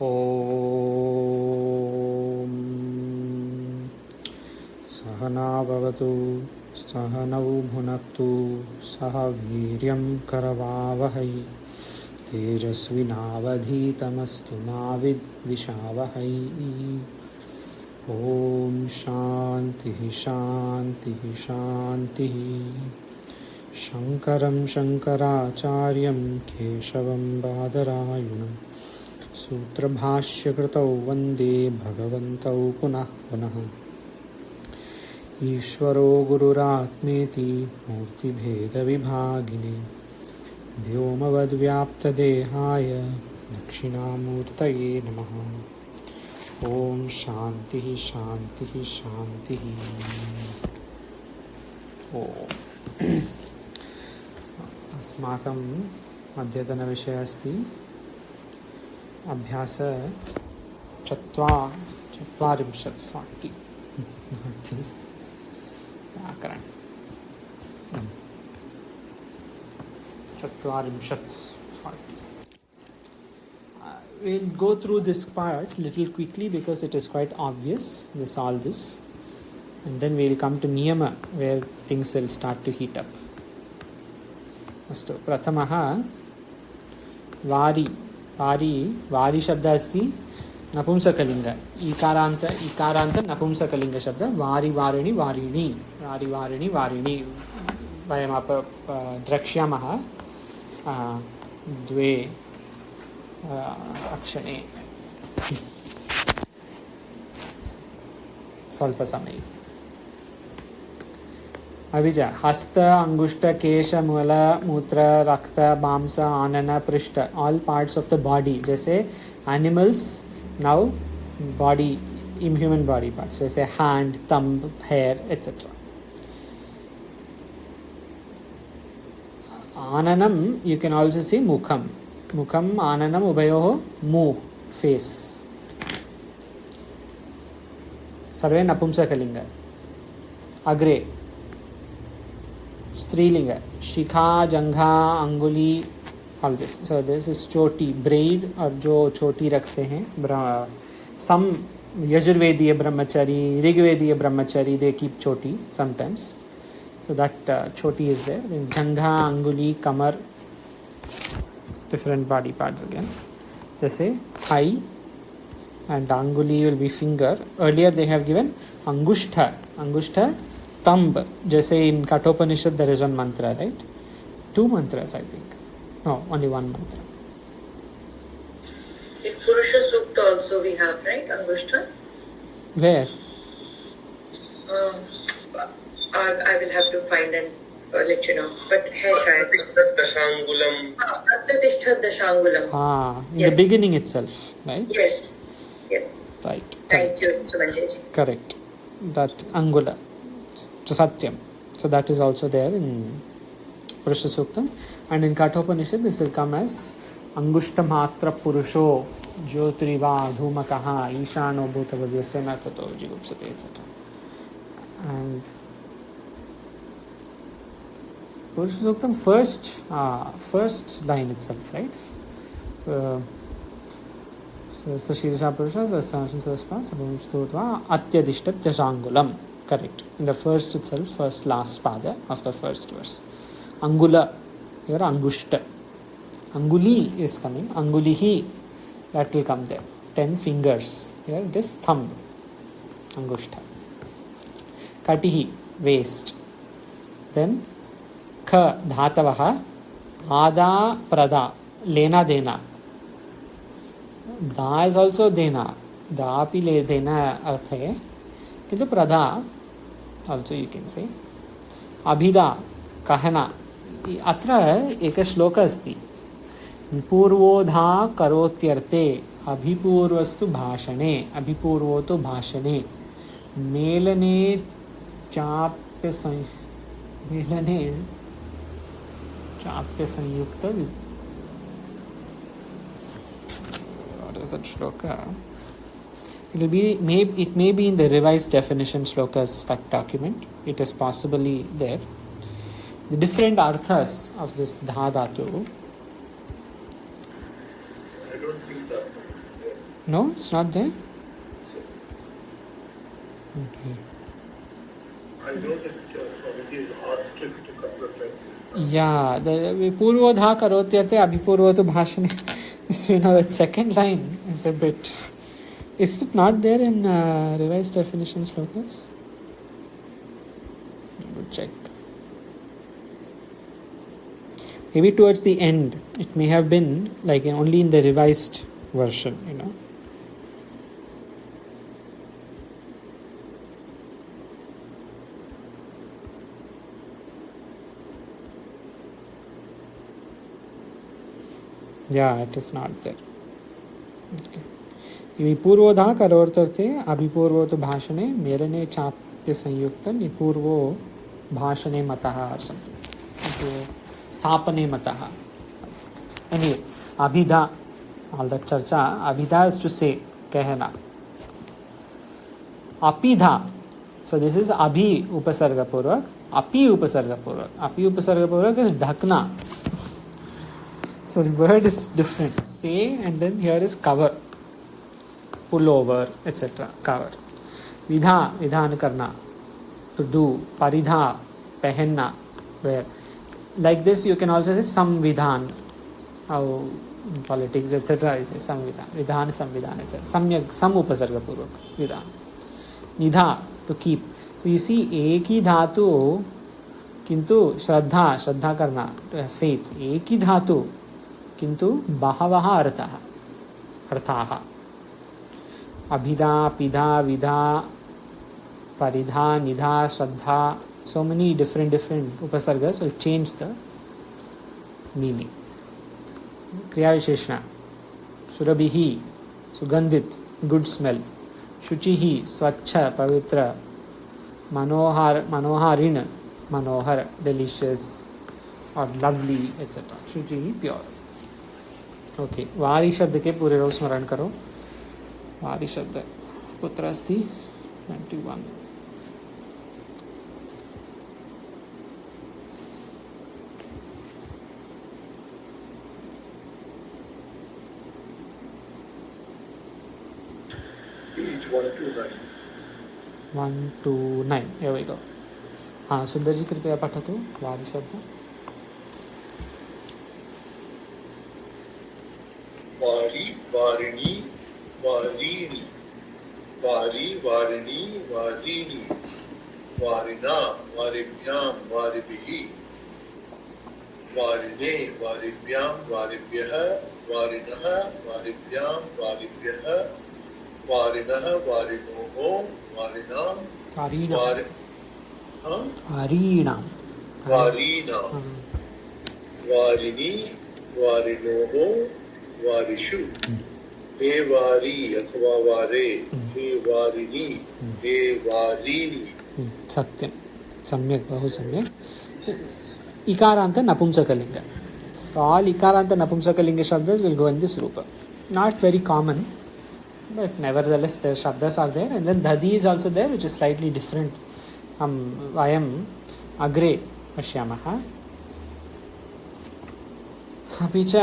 ॐ सहना भवतु सहनौ भुनक्तु सह वीर्यं करवावहै तेजस्विनावधीतमस्तु मा विद्विषावहै। ॐ शान्तिः शान्तिः शान्तिः। शङ्करं शङ्कराचार्यं केशवं बादरायणं सूत्रभाष्यकृतौ वन्दे भगवन्तौ पुनः पुनः। ईश्वरो गुरुरात्मेति मूर्तिभेदविभागिने व्योमवद्व्याप्तदेहाय दक्षिणामूर्तये नमः। ॐ शान्तिः शान्तिः शान्तिः। अस्माकम् अद्यतनविषयः अस्ति अभ्यास 40 व्याकरण 40. We'll go through this part little quickly because it is quite obvious, all this, and then we'll come to niyama where things will start to heat up. अस्तु, प्रथमः वारी शब्दः अस्ति नपुंसकलिङ्ग, इकारान्त नपुंसकलिङ्ग शब्द वारि वारिणि वारिणि वारि वारिणि वारिणि वयम् द्रक्ष्यामः द्वे अक्षणे स्वल्पसमये। अभिज हस्त अंगुष्ठ केश मूल मूत्र रक्त मांस आनन पृष्ठ all parts of the body, जैसे animals now body in human body parts जैसे हैंड थंब हेयर एटसेट्रा। आननम यू कैन ऑल्सो सी मुखम आननम उभयोः मुह फेस, सर्वे नपुंसकलिंग। अग्रे स्त्रीलिंग शिखा जंघा अंगुली all this. So this is चोटी ब्रेड, और जो चोटी रखते हैं सम यजुर्वेदीय ब्रह्मचारी ऋग्वेदीय ब्रह्मचारी दे कीप चोटी sometimes, so that choti is there. Then jangha anguli kamar, different body parts again. Jैसे thigh and anguli will be finger. Earlier they have given angushtha thumb, जैसे in Kathopanishad there is one mantra, right? 2 mantras I think. No, only one mantra. In Purusha Sukta also we have, right? Angushtha. Where? I will have to find and let you know. But hai shayad. Dashangulam. Attatishthad Dashangulam. In the beginning itself, right? Yes. Right. Thank you, Sumanjeji. Correct. That angula. So satyam. So that is also there in Purusha Suktam. And in Kathopanishad this will come as Angushtamatra Purusho Jyotriva Dhumakaha Ishano Bhutavavyasya Natato Jigupsate etc. And Purusha Suktam first line itself, right? So Shirsha Purusha Sasva Atyadishtat Jashangulam. Correct. In the first itself, first last pada of the first verse. Angula, here Angushta. Anguli is coming. Angulihi, that will come there. 10 fingers. Here it is thumb. Angushta. Katihi, waist. Then Kha, Dhatavaha, Ada, Prada, Lena Dena. Da is also Dena. Da pi le Dena artha hai. Kintu Prada also you can say. Abhida, Kahana. Atra eka shloka asti. Vipurvodha karotyarte abhipurvastu bhashane. Abhipurvo to bhashane. Melane chapya sanyukta. What is that shloka? It may be in the revised definition slokas document. It is possibly there. The different arthas of this dha dhatu. I don't think that. No, it's not there. Okay. I know that Swamiji has asked it a couple of times. Yeah, the Purvodha karotyate abhipurvotu bhashane. So, the second line is a bit. Is it not there in revised definitions, Lucas? We'll check. Maybe towards the end, it may have been like only in the revised version, Yeah, it is not there. Okay. विपूर्वोधा करोर्थर्थे अभिपूर्वो तो भाषणे मेरने चाप्य संयुक्त निपूर्वो भाषणे मतः or something. स्थापने मतः. Anyway, abhidha, all that charcha, abhidha is to say, कहना. Apidha, so this is abhi upasarga purvak, api upasarga purvak. Api upasarga purvak is dhakna. So the word is different. Say and then here is cover. Pull over, etc. Cover. Vidha, vidhan karna. To do. Paridha, pehenna. Where. Like this you can also say samvidhan. How in politics, etc. is samvidhan. Vidhan, samvidhan, etc. Samyak, sam upasarga purvak. Vidhan. Nidha, to keep. So you see, एक ही धातु किंतु श्रद्धा, श्रद्धा करना, to have faith. एक ही धातु किंतु बहवः अर्थः, अर्थाः. अभिधा, पिधा, विधा, परिधा, निधा, श्रद्धा. So many different upasargas will change the meaning. Kriya Visheshna. Surabhihi, sugandhit, good smell. Shuchihi, swachha, pavitra. Manoharin, manohar, delicious or lovely, etc. Shuchihi, pure. Okay वारी शब्द के पूरे रोज स्मरण करो. वारी शब्द कुत्र अस्ति 21. Page 129. 129. Here we go. हाँ सुंदर जी कृपया पठतु वारी शब्द. वारी, वारिणी, वारीणि. वारी, वारिणी, वारीणि. वारिणा, वारिभ्यां, वारिभिः. वारिणे, वारिभ्यां, वारिभ्यः. वारिणः, वारिभ्यां, वारिभ्यः. वारिणः, वारिणोः, वारिणां. वारीणां. वारिणी, वारिणोः, वारिषु. हे वारी अथवा वारे. हे वारिणी, हे वारीणि. सत्यं, सम्यक्, बहु सम्यक्. इकारान्त नपुंसकलिङ्ग. So all इकारान्त नपुंसकलिङ्ग शब्दास will go in this rupa. Not very common, but nevertheless the shabdas are there, and then dadi is also there, which is slightly different. Vayam agre pashyamah. अपि च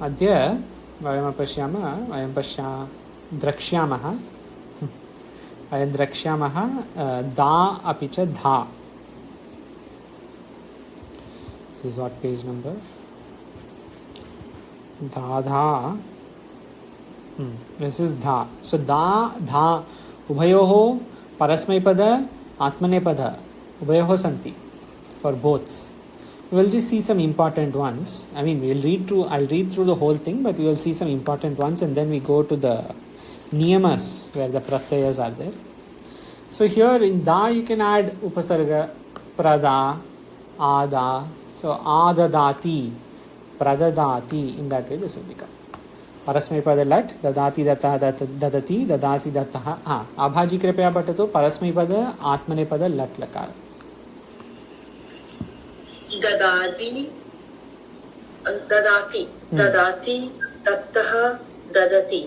अद्य वयं द्रक्ष्यामः दा अपि च धा. This is what page number? Dha. This is dha. So da, dha, ubhayoho parasmaipada, atmanepada, ubhayoho santi for both. We will just see some important ones. I mean, I'll read through the whole thing, but we will see some important ones, and then we go to the niyamas where the pratyayas are there. So here in da you can add upasarga, prada, ada. So adadati, pradadati, in that way this will become. Parasmaipada lat, dadati dattah dadati, dadasi dattah. Abhaji कृपया पठतु परस्मैपद आत्मनेपद लट लकार. ददाति, ददाति, ददाति, दत्तः, ददति,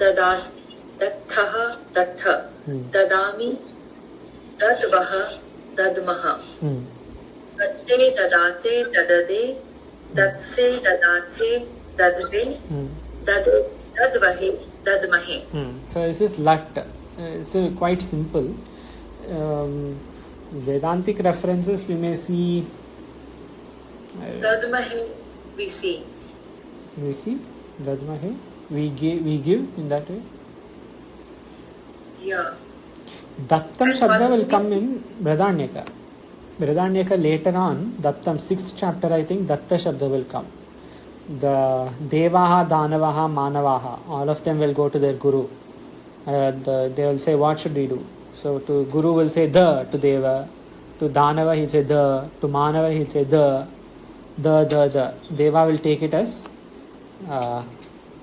ददासि, दत्तः, दत्थ, ददामि, दद्वः, दद्मः, दत्ते, ददाते, दददे, दत्से, ददाथे, दद्वे, दद्वहे, Dadmahe. So this is lat. It's quite simple. Vedantic references we may see. Dadmahe we see. We see Dadmahe. We give in that way. Yeah. Dattam Shabda will come in Bradanyaka. Bradanyaka later on, Dattam 6th chapter I think, Datta Shabda will come. The Devaha, Danavaha, Manavaha, all of them will go to their Guru. They will say, what should we do? So to Guru will say the to Deva, to Danava he'll say the, to Manava he'll say the. Deva will take it as,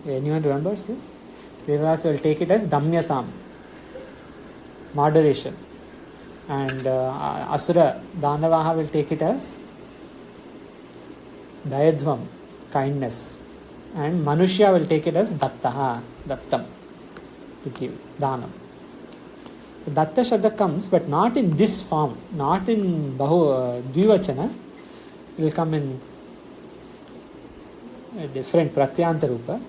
anyone remembers this? Devas will take it as Damyatam, moderation. And Asura, Danavaha will take it as Dayadvam, kindness. And Manushya will take it as Dattaha, Dattam, to give, Danam. So Datta Shabda comes, but not in this form, not in Dvivachana. It will come in a different Pratyanta Rupa.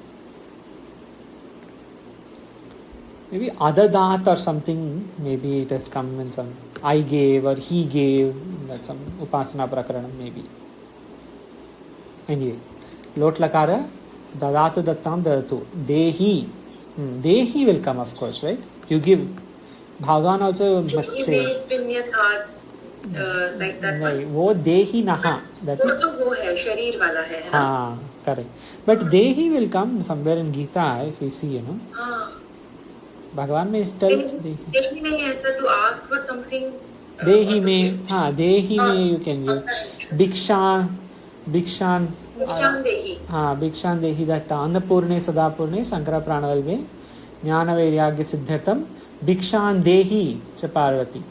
Maybe Adadat or something, maybe it has come in some I gave or he gave, that's some Upasana Prakaranam maybe. Anyway, Lot Lakara, Dadatu Dattam Dadatu, Dehi. Dehi will come, of course, right? You give. Bhagavan also must say. Like that नहीं वो देही नहा that is वो है शरीर वाला है ना हाँ correct but dehi will come somewhere in Gita if we see हाँ भगवान में is tell देही में ऐसा to ask for something देही में हाँ देही में you can give भिक्षान देही हाँ भिक्षान देही that अन्नपूर्णे सदापूर्णे शंकर प्राणवल्भे ज्ञान वैराग्य सिद्ध्यर्थम भिक्षान देही च Parvati.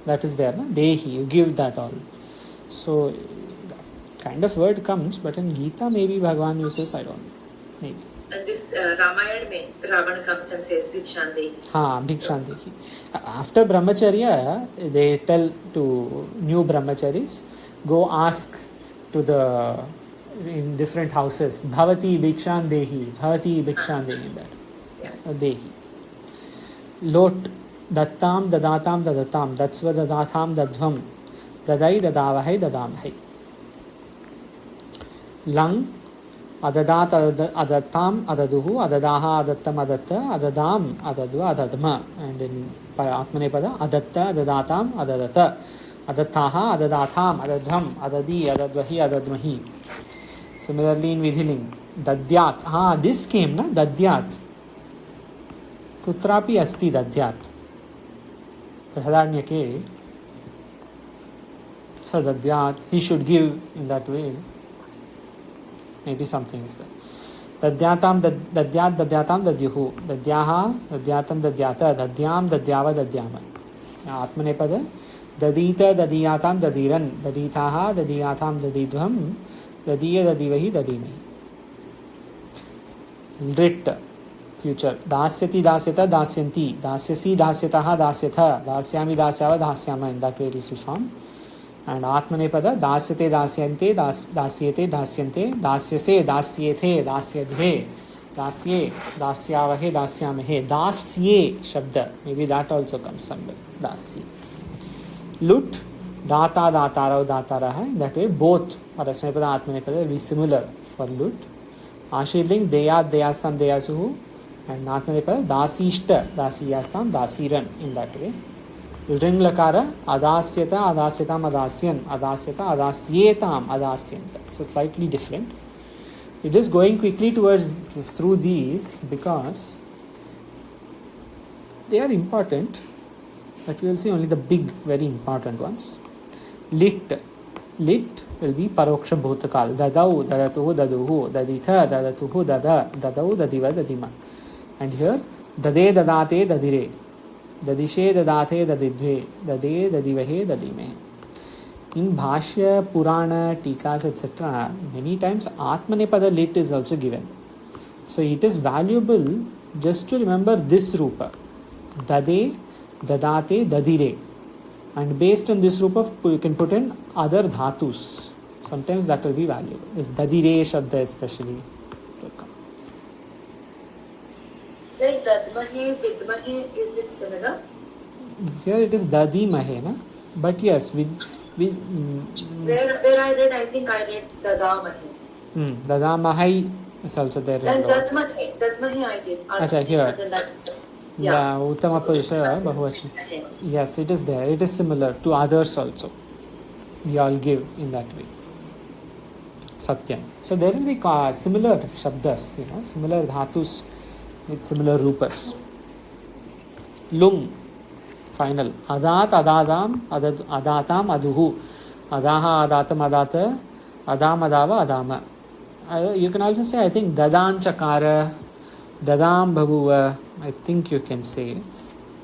That is there, na? Dehi, you give that all. So, that kind of word comes, but in Gita maybe Bhagavan uses, I don't know. Maybe. And this Ramayana mein, Ravan comes and says, Bhikshan Dehi. Haan, Bhikshan Dehi. After Brahmacharya, they tell to new Brahmacharis, go ask to the, in different houses, Bhavati Bhikshan Dehi, Bhavati Bhikshan Dehi, that. Yeah. Dehi. Lot. Dattam dadatam dadatam datsva dadatham dadvam dadai dadavahai dadamahai. Lang adadat adattam adaduhu adadaha adattam adatta adadam adadu adadma. And in Atmanepada adatta adadatam adadata adattaha adadatham adadham adadi adadvahi adadmahi. Similarly in Vidhiling dadyat. This came na dadyat. Kutrapi asti dadyat. Prahadanyake, so Dadyat, he should give in that way. Maybe something is there. Dadyatam dadyat dadyatam dadyuhu. Dadyaha dadyatam dadyata dadyam dadyava dadyama. Atmanepada dadita dadiyatam dadiran daditaha dadiyatam dadidham dadiya dadivahi dadimai. Lit. Future. Dasyati dasyata dasyanti. Dasyasi dasyataha dasyatha. Dasyami dasyava dasyama. In that way it is reformed. And Atmanepada dasyate dasyante dasyete dasyante dasyase dasyethe dasyadhe dasye dasyavahe dasyamahe. Dasye shabda. Maybe that also comes somewhere. Dasye. Lut. Data datarao dataraha. In that way both. Parasmanepada Atmanepada will be similar for lut. Ashirling deyat deyastam deyasuhu. And Natmanepada, Dasishta, Dasiyastam, Dasiran, in that way. Ring Lakara, Adasyata, Adasyatam, Adasyan, Adasyata, Adasyetam, Adasyanta. So slightly different. We're just going quickly through these because they are important, but we will see only the big, very important ones. Lit. Lit will be Paroksha Bhutakal. Dadau, Dadatuhu, Daduhu, Daditha, Dadatuhu, Dada, Dadau, Dadiva, Dadima. And here, Dade Dadate Dadire, Dadishe Dadate Dadidve, Dade Dadivahe Dadime. In Bhashya, Purana, Tikas, etc., many times Atmanepada lit is also given. So it is valuable just to remember this rupa. Dade, Dadate, Dadire. And based on this rupa, you can put in other dhatus. Sometimes that will be valuable. This Dadire Shabda especially. Like dadmahe, vidmahe, is it similar? Here it is dadimahe, na? But yes, Where I read dadamahe. Dadamahai is also there. And dadmahe I did. Acha, here. Yeah. Uttama Purusha Bahuvachan. Yes, it is there. It is similar to others also. We all give in that way. Satyam. So there will be similar shabdas, similar dhatus with similar rupas. Lung, final. Adat, adadam, adatam, aduhu. Adaha, adatam, adata, adam, adava, adama. You can also say, I think, dadan chakara, dadam bhavuva. I think you can say.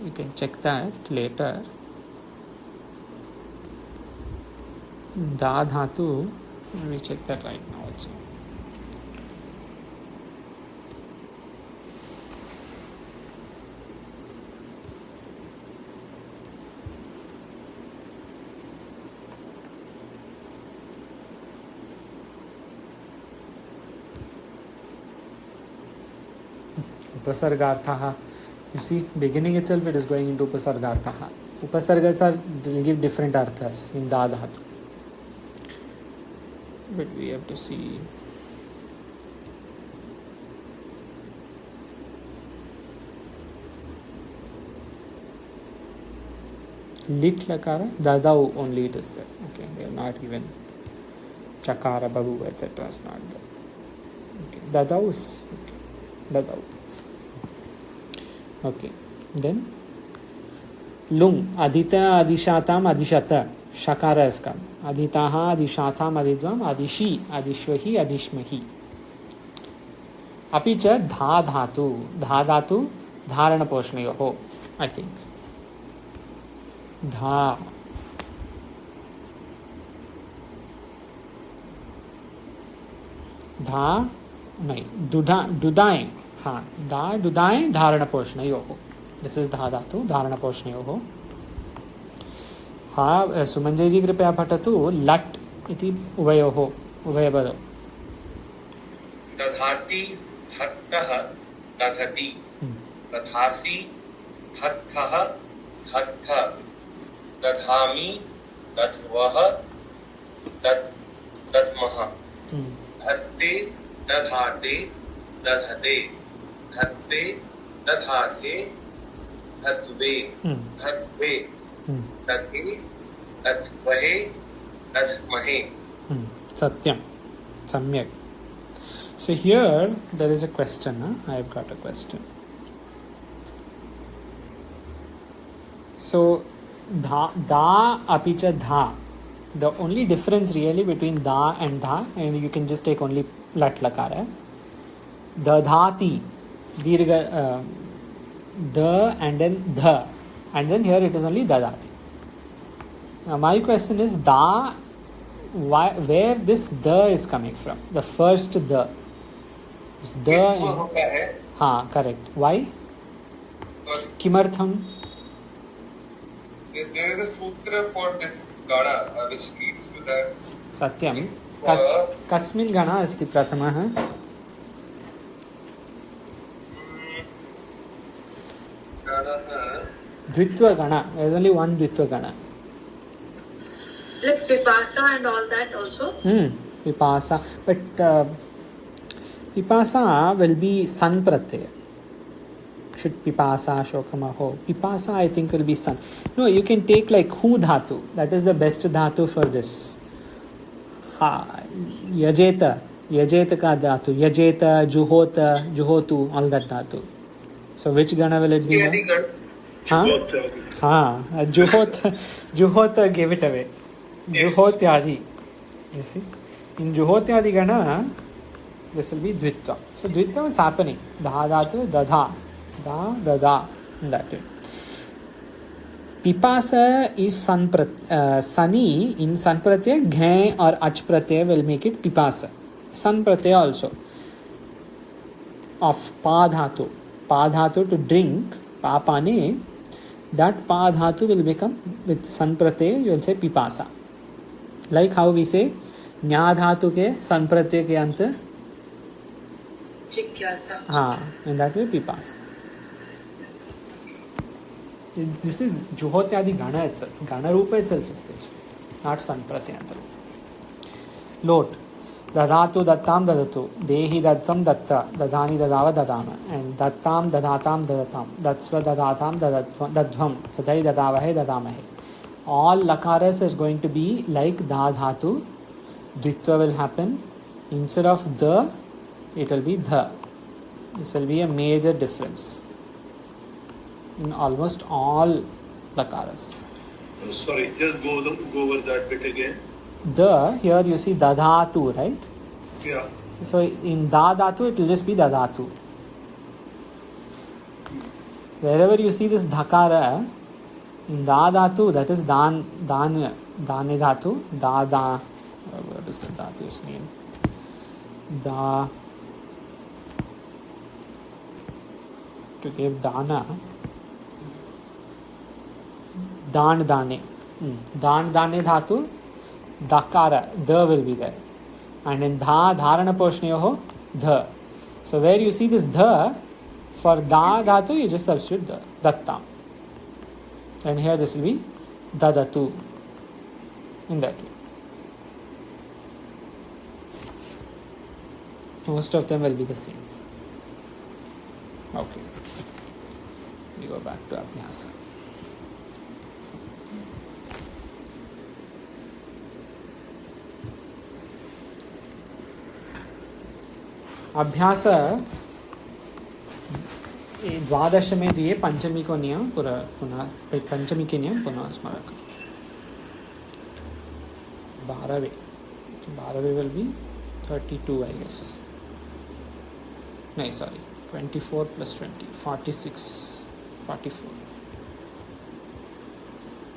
You can check that later. Da dhatu. Let me check that right now also. Upasargarthaha. You see, beginning itself it is going into upasargarthaha. Upasargas will give different arthas in da dhatu. But we have to see. Lit lakara, dadau only it is there. Okay, they are not even chakara, babu, etc. is not there. Okay, dadau is okay. Dadau. Okay, then lung, adita, adishatam, adishata. Shakara is come. Aditaha, adishatham, adidvam, adishi, adishvahi, adishmahi. Apicha dha dhatu. Dha dhatu, dharana poshnayoho, I think. Dha. Dha, nahi. Dudain. हाँ, दा, दुदाएं, धारण पोषणयोः. This is dha dhatu, धारण पोषणयोः. हाँ, सुमंजय जी कृपया पठतु लट् इति उभयोः उभयपदौ. दधाति धत्तः दधति दधासि धत्तः धत्थ दधामि दध्वः दध्मः धत्ते दधाते दधते धत्से दधाते धत्वे धत्वे दधे दध्वहे दध्महे. Satyam. Samyak. So here there is a question. I have got a question. So da apicha dha. The only difference really between da and dha, and you can just take only lat lakara. Dadhati, dirgha, the and then dha, and then here it is only dadati. Now my question is da, where this the is coming from? The first the. The. हाँ, correct. Why? Kimartham? There is a sutra for this gana which leads to that. Satyam. Kasmin gana asti prathamah? Dvitva gana. There is only one Dvitva gana. Like Pipasa and all that also? Pipasa. But Pipasa will be san pratyaya. Should Pipasa, Shokamaho. Pipasa I think will be san. No, you can take like hu dhatu. That is the best dhatu for this. Yajeta. Yajeta ka dhatu. Yajeta, Juhota, Juhotu, all that dhatu. So which gana will it be? Juhota gave it away. Juhotyadi. You see? In Juhotyadi gana, this will be Dvitva. So Dvitva is happening. Dha dhatu, dadha. Da, dada. That way. Pipasa is sani. In san pratyaya, ghai or ach pratyaya will make it pipasa. San pratyaya also. Of pa dhatu. Pa dhatu to drink. Pa pane. That pa dhatu will become with san pratyaya, you will say pipasa. Like how we say nya dhatu ke san pratyaya ke ant Jigyasa. and that way pipasa. This is Juhotyadi Gana itself. Gana Rupa itself is this, not San Pratyanta. Lot. Dadatu Dattam Dadatu. Dehi Dattam Datta. Dadani Dadava Dadana. And Dattam Dadatam Dadatam. Datsva Dadatam Dadvam. Dadai Dadavahe Dadamahe. All lakaras is going to be like Da Dhatu. Dvitva will happen. Instead of the, it will be the. This will be a major difference in almost all lakaras. Sorry, just go over that bit again. The, here you see dadhatu, right? Yeah. So in dadhatu it will just be dadhatu. Wherever you see this dhakara, in dadhatu, that is dane dhatu, what is the dhatu's name? To give dana, dane dhatu, dakara, the will be there. And in dharana poshneyoho, the. So where you see this the, for da dhatu, you just substitute the, dattam. And here this will be dadatu, in that way. Most of them will be the same. Okay. We go back to Abhyasa. अभ्यास द्वादश में दिए पंचमी को नियम पुनः पंचमी के नियम पुनः स्मरण करो. 12वे will be 32 I guess. No, sorry, 24 plus 20, 46, 44.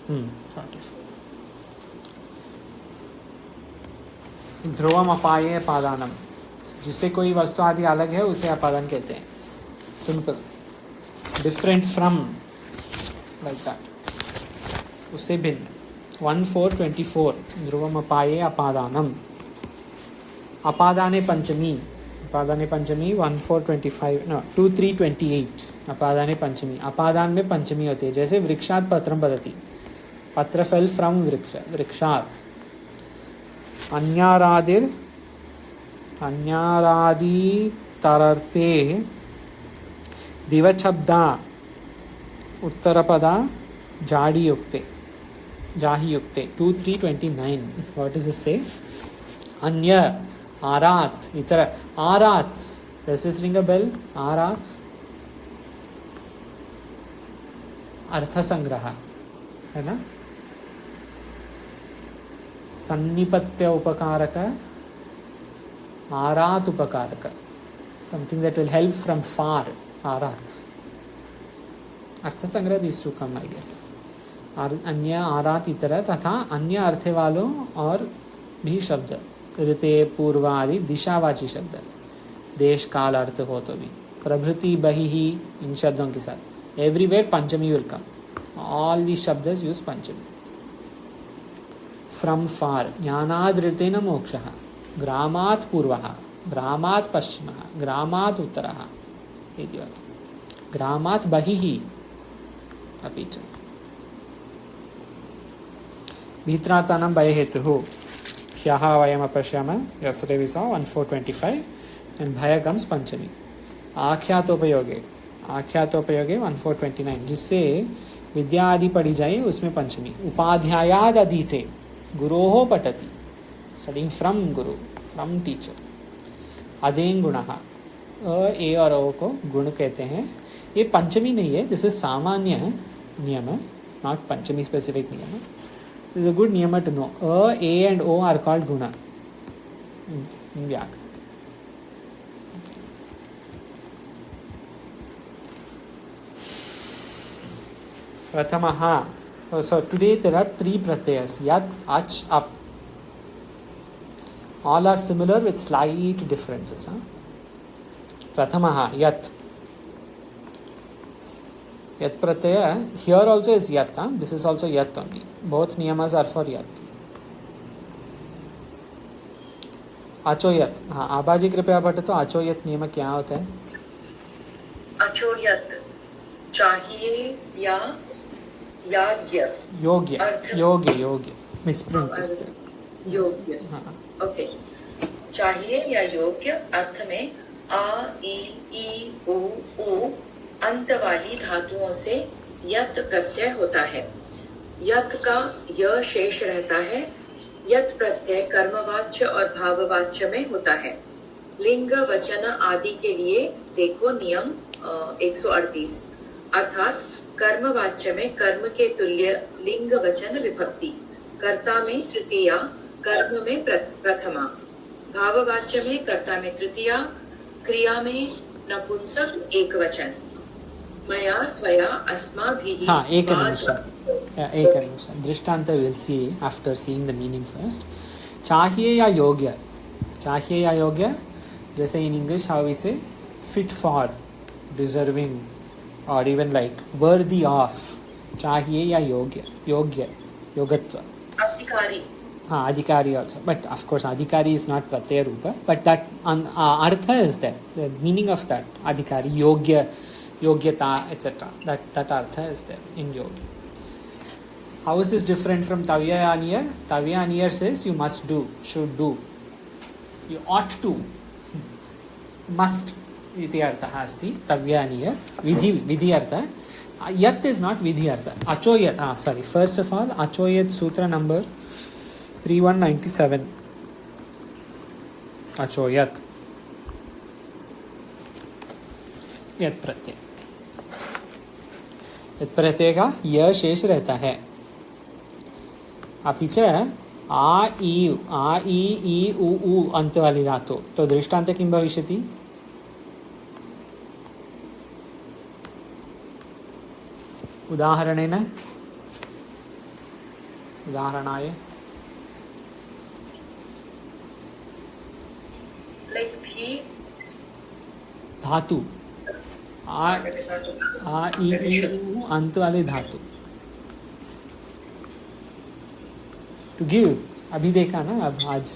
44. ध्रुवम अपाये पादानम. जिससे कोई वस्तु आदि अलग है उसे अपादान कहते हैं. Simple. Different from, like that. उससे भिन्न. 1424 ध्रुवम अपाये अपादानम. अपादाने पंचमी. अपादाने पंचमी 1425 नो 2328. अपादाने पंचमी. अपादान में पंचमी होती है. जैसे वृक्षात् पत्रम पतति. पत्र फेल फ्रॉम वृक्षात्. अन्यारादिर अन्यारादि तरर्ते दिवच्छब्दा उत्तरपदा जाडी युक्ते जाही युक्ते. 2329. व्हाट इज दिस से? अन्य आरात इतर आरात. Does this ring a bell? आरात अर्थ संग्रह है ना. सन्निपत्य उपकारक, आरात उपकारक. Something that will help from far. आरात. अर्थ संग्रह these two come I guess. अन्य आरात इतर तथा अन्य अर्थे वालों और भी शब्द. ऋते पूर्व आदि दिशावाची शब्द. देश काल अर्थ हो तो भी. प्रभृति बहिहि इन शब्दों के साथ. Everywhere Panchami will come. All these शब्द use पंचमी. From far. ज्ञानाद् ऋतेन मोक्षः. ग्रामात् पूर्वः. ग्रामात् पश्चिमः. ग्रामात् उत्तरः. इति वत्. ग्रामात् बहिः अपि च. भीत्रार्थानां भयहेतुः. ह्यः वयम् अपश्यामः. yesterday we saw 1425 and भय comes पंचमी. आख्यातोपयोगे 1429 जिससे विद्या आदि पढ़ी जाए उसमें पंचमी. उपाध्यायाद अधीते गुरोः पठति. Studying from Guru, from teacher. अदें गुणः. ए और ओ को गुण कहते हैं. ये पंचमी नहीं है. दिस इज सामान्य नियम, नॉट पंचमी स्पेसिफिक नियम. दिस इज अ गुड नियम to know. A and O are called गुण इन व्याकरण. प्रथमः. So today there are 3 pratyas: yat, ach, ap. All are similar with slight differences. Prathamaha, yat. Yat pratyaya. Here also is yat. This is also yat only. Both niyamas are for yat. Achoyat. हाँ, आबाजी कृपया पढ़े तो आचोयत नियम क्या होता है? अचोयत चाहिए या याज्ञ योग्य अर्थ योग्य योग्य मिसप्रिंट इस योग्य ओके चाहिए या योग्य अर्थ में आ ई उ अंत वाली धातुओं से यत प्रत्यय होता है। यत का य शेष रहता है। यत प्रत्यय कर्मवाच्य और भाववाच्य में होता है। लिंग वचन आदि के लिए देखो नियम 138 अर्थात कर्मवाच्य में कर्म के तुल्य लिंग वचन विभक्ति, कर्ता में तृतीया, कर्म में प्रथमा, भाववाच्य में कर्ता में तृतीया, क्रिया में नपुंसक एक वचन। मया त्वया अस्माभिः हाँ एक निमिषम दृष्टांत will see after seeing the meaning first. चाहिए या योग्य जैसे इन इंग्लिश हाउ वी से फिट फॉर, डिजर्विंग और इवन लाइक वर्दी ऑफ। चाहिए या योगत्व अधिकारी हाँ अधिकारी also, but of course अधिकारी is not pratyaya rupa, but that artha is there, the meaning of that अधिकारी yogyata etc. that artha is there in yogi. How is this different from tavya aniyar? Tavya aniyar says you must do, should do, you ought to, must iti artha asti tavya aniyar. Vidhi artha. Yat is not vidhi artha. Achoyat sorry, first of all achoyat sutra number 3197 अचोयत यत प्रत्यय का य शेष रहता है। अपि च आ ई उ अंत वाली धातु तो दृष्टान्त किं भविष्यति? उदाहरणाय like थी धातु आ ई उ अंत वाले धातु टू गिव अभी देखा ना अब आज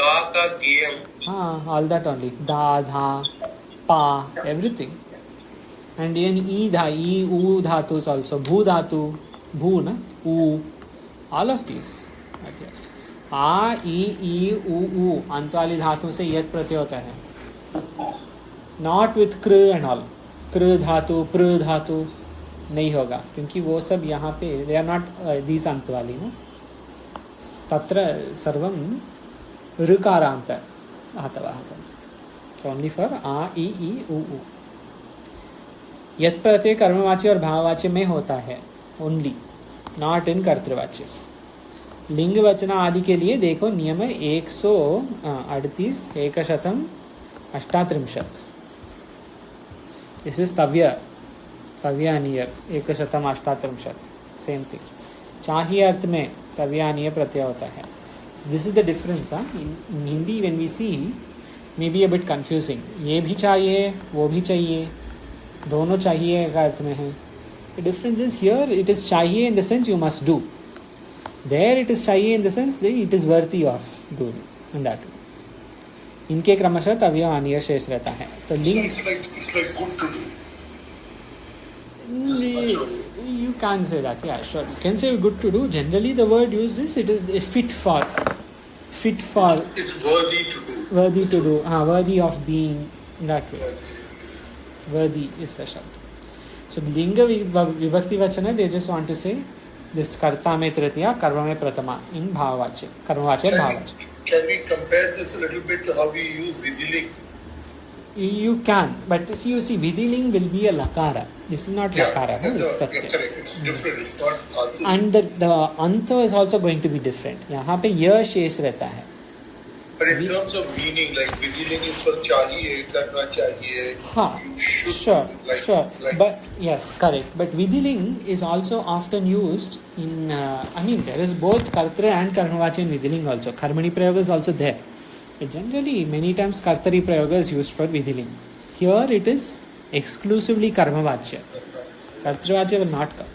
दा का गेम हाँ ऑल दैट ओनली दा धा पा एवरीथिंग एंड इवन ई उ धातु ऑल्सो भू धातु भू ना उ ऑल ऑफ दिस आ ई उ अंत वाली धातु से यत प्रत्यय होता है। नॉट विथ कृ एंड ऑल, कृ धातु प्र धातु नहीं होगा क्योंकि वो सब यहाँ पे दे आर नॉट दीस अंत वाली ना। तत्र सर्वं ऋकारान्त धातवः सन्ति ओनली फॉर आ ई उ। यत प्रत्यय कर्मवाच्य और भाववाच्य में होता है ओनली, नॉट इन कर्तृवाच्य। लिंग वचना आदि के लिए देखो नियम 138 138। दिस इज तव्यानीय 138 सेम थिंग। चाहिए अर्थ में तव्यानीय प्रत्यय होता है। So this is the difference. In Hindi when we see may be a bit confusing, ये भी चाहिए वो भी चाहिए, दोनों चाहिए का अर्थ में है। The difference is here it is चाहिए in the sense you must do, there it is चाहिए in the sense that it is worthy of doing in that way. इनके क्रमशः तव्य आनीय शेष रहता है। तो लिंग it's like good to do. You can't say that. Yeah, sure. You can say good to do. Generally, the word used is it is fit for. It's worthy to do. Worthy to do. Worthy of being in that way. Worthy is a shabd. So linga vibhakti vachana, they just want to say this कर्ता में तृतीया, कर्म में प्रथमा in भाववाच्य, कर्मवाच्य भाववाच्य. Can we compare this a little bit to how we use vidhiling? You can, but you see vidhiling will be a lakara. This is not lakara. It's correct. It's different. It's not atu. And the anta is also going to be different. यहाँ पे य शेष रहता है. But in terms of meaning, like vidhiling is for chahiye, karna chahiye. You should. Sure. But yes, correct. But vidhiling is also often used in. There is both kartra and karmavacya in vidhiling also. Karmani prayoga is also there. But generally, many times kartari prayoga is used for vidhiling. Here it is exclusively karmavacya. Kartravacya will not come.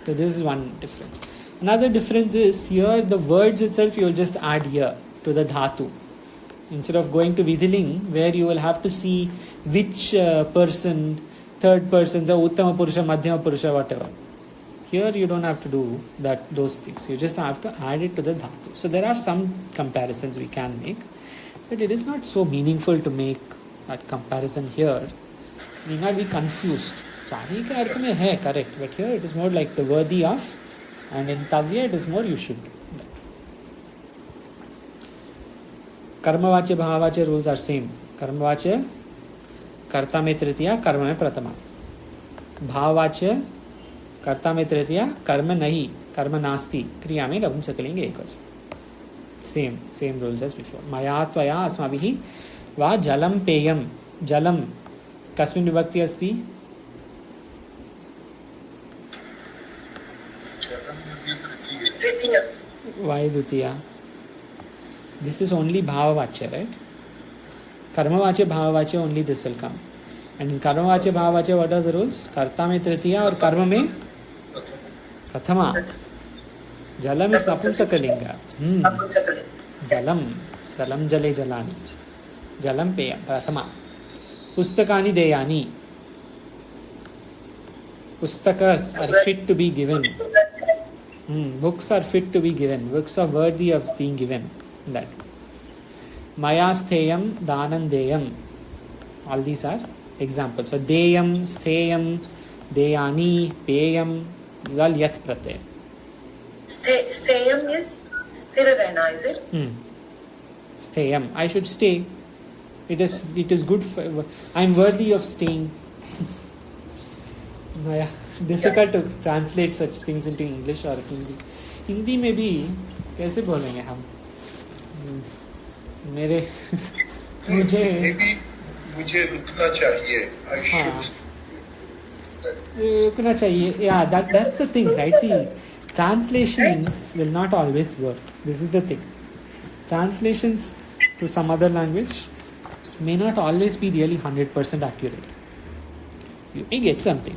So this is one difference. Another difference is here the words itself you will just add here to the dhatu. Instead of going to vidhiling where you will have to see which person, third person, so uttama purusha, madhyama purusha, whatever. Here you don't have to do those things. You just have to add it to the dhatu. So there are some comparisons we can make, but it is not so meaningful to make that comparison here. You need not be confused. Chahi ke arth mein hai, correct, but here it is more like the worthy of, and in tavya it is more you should do. कर्मवाच्य भाववाच्य rules are same. कर्मवाच्य कर्ता में तृतीया, कर्म में प्रथमा. भाववाच्य कर्ता में तृतीया, कर्म नहीं, कर्म नास्ति, क्रिया में लघु सकलिंग एकवचन. Same rules as before. मया त्वया अस्माभिः वा जलं पेयं. जलं कस्मिन् विभक्ति अस्ति? Why Dwitiya? This is only bhavavachya, right? Karmavachya, bhavavachya, only this will come. And in karmavachya, bhavavachya, what are the rules? Karta mein tritiya और कर्म में प्रथमा. Jalam is napumsakalinga. Jalam jale jalani. Jalam peyam prathama. Pustakani deyani. Pustakas are fit to be given. Books are fit to be given. Books are worthy of being given. That maya stheyam danandeyam, all these are examples. So deyam, stheyam, deyani, peyam, these all yat pratyay. Stheyam is sthira rehna, is it? Stheyam, I should stay. It is good for, I am worthy of staying. Difficult to translate such things into English or Hindi. Hindi में भी कैसे बोलेंगे हम? मेरे मुझे रुकना चाहिए. I should. रुकना चाहिए. Yeah, that's the thing, right? See, translations will not always work. This is the thing. Translations to some other language may not always be really 100% accurate. You may get something.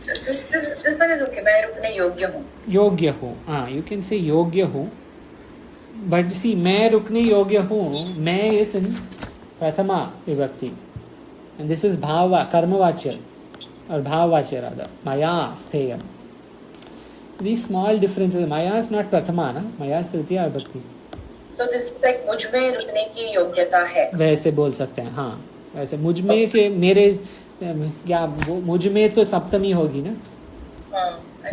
This one is okay. मैं रुकने योग्य हूँ. योग्य हूँ. You can say योग्य हूँ. But see, मैं रुकने योग्य हूँ. मैं is in prathama vibhakti, and this is bhava, karmavachya or bhavavachya rather. Maya stheyam. These small differences. Maya is not prathama, na? Maya is tritiya vibhakti. So this is like मुझ में रुकने की योग्यता है. वैसे बोल सकते हैं. हाँ, वैसे मुझ में के मेरे क्या मुझ में तो सप्तमी होगी ना.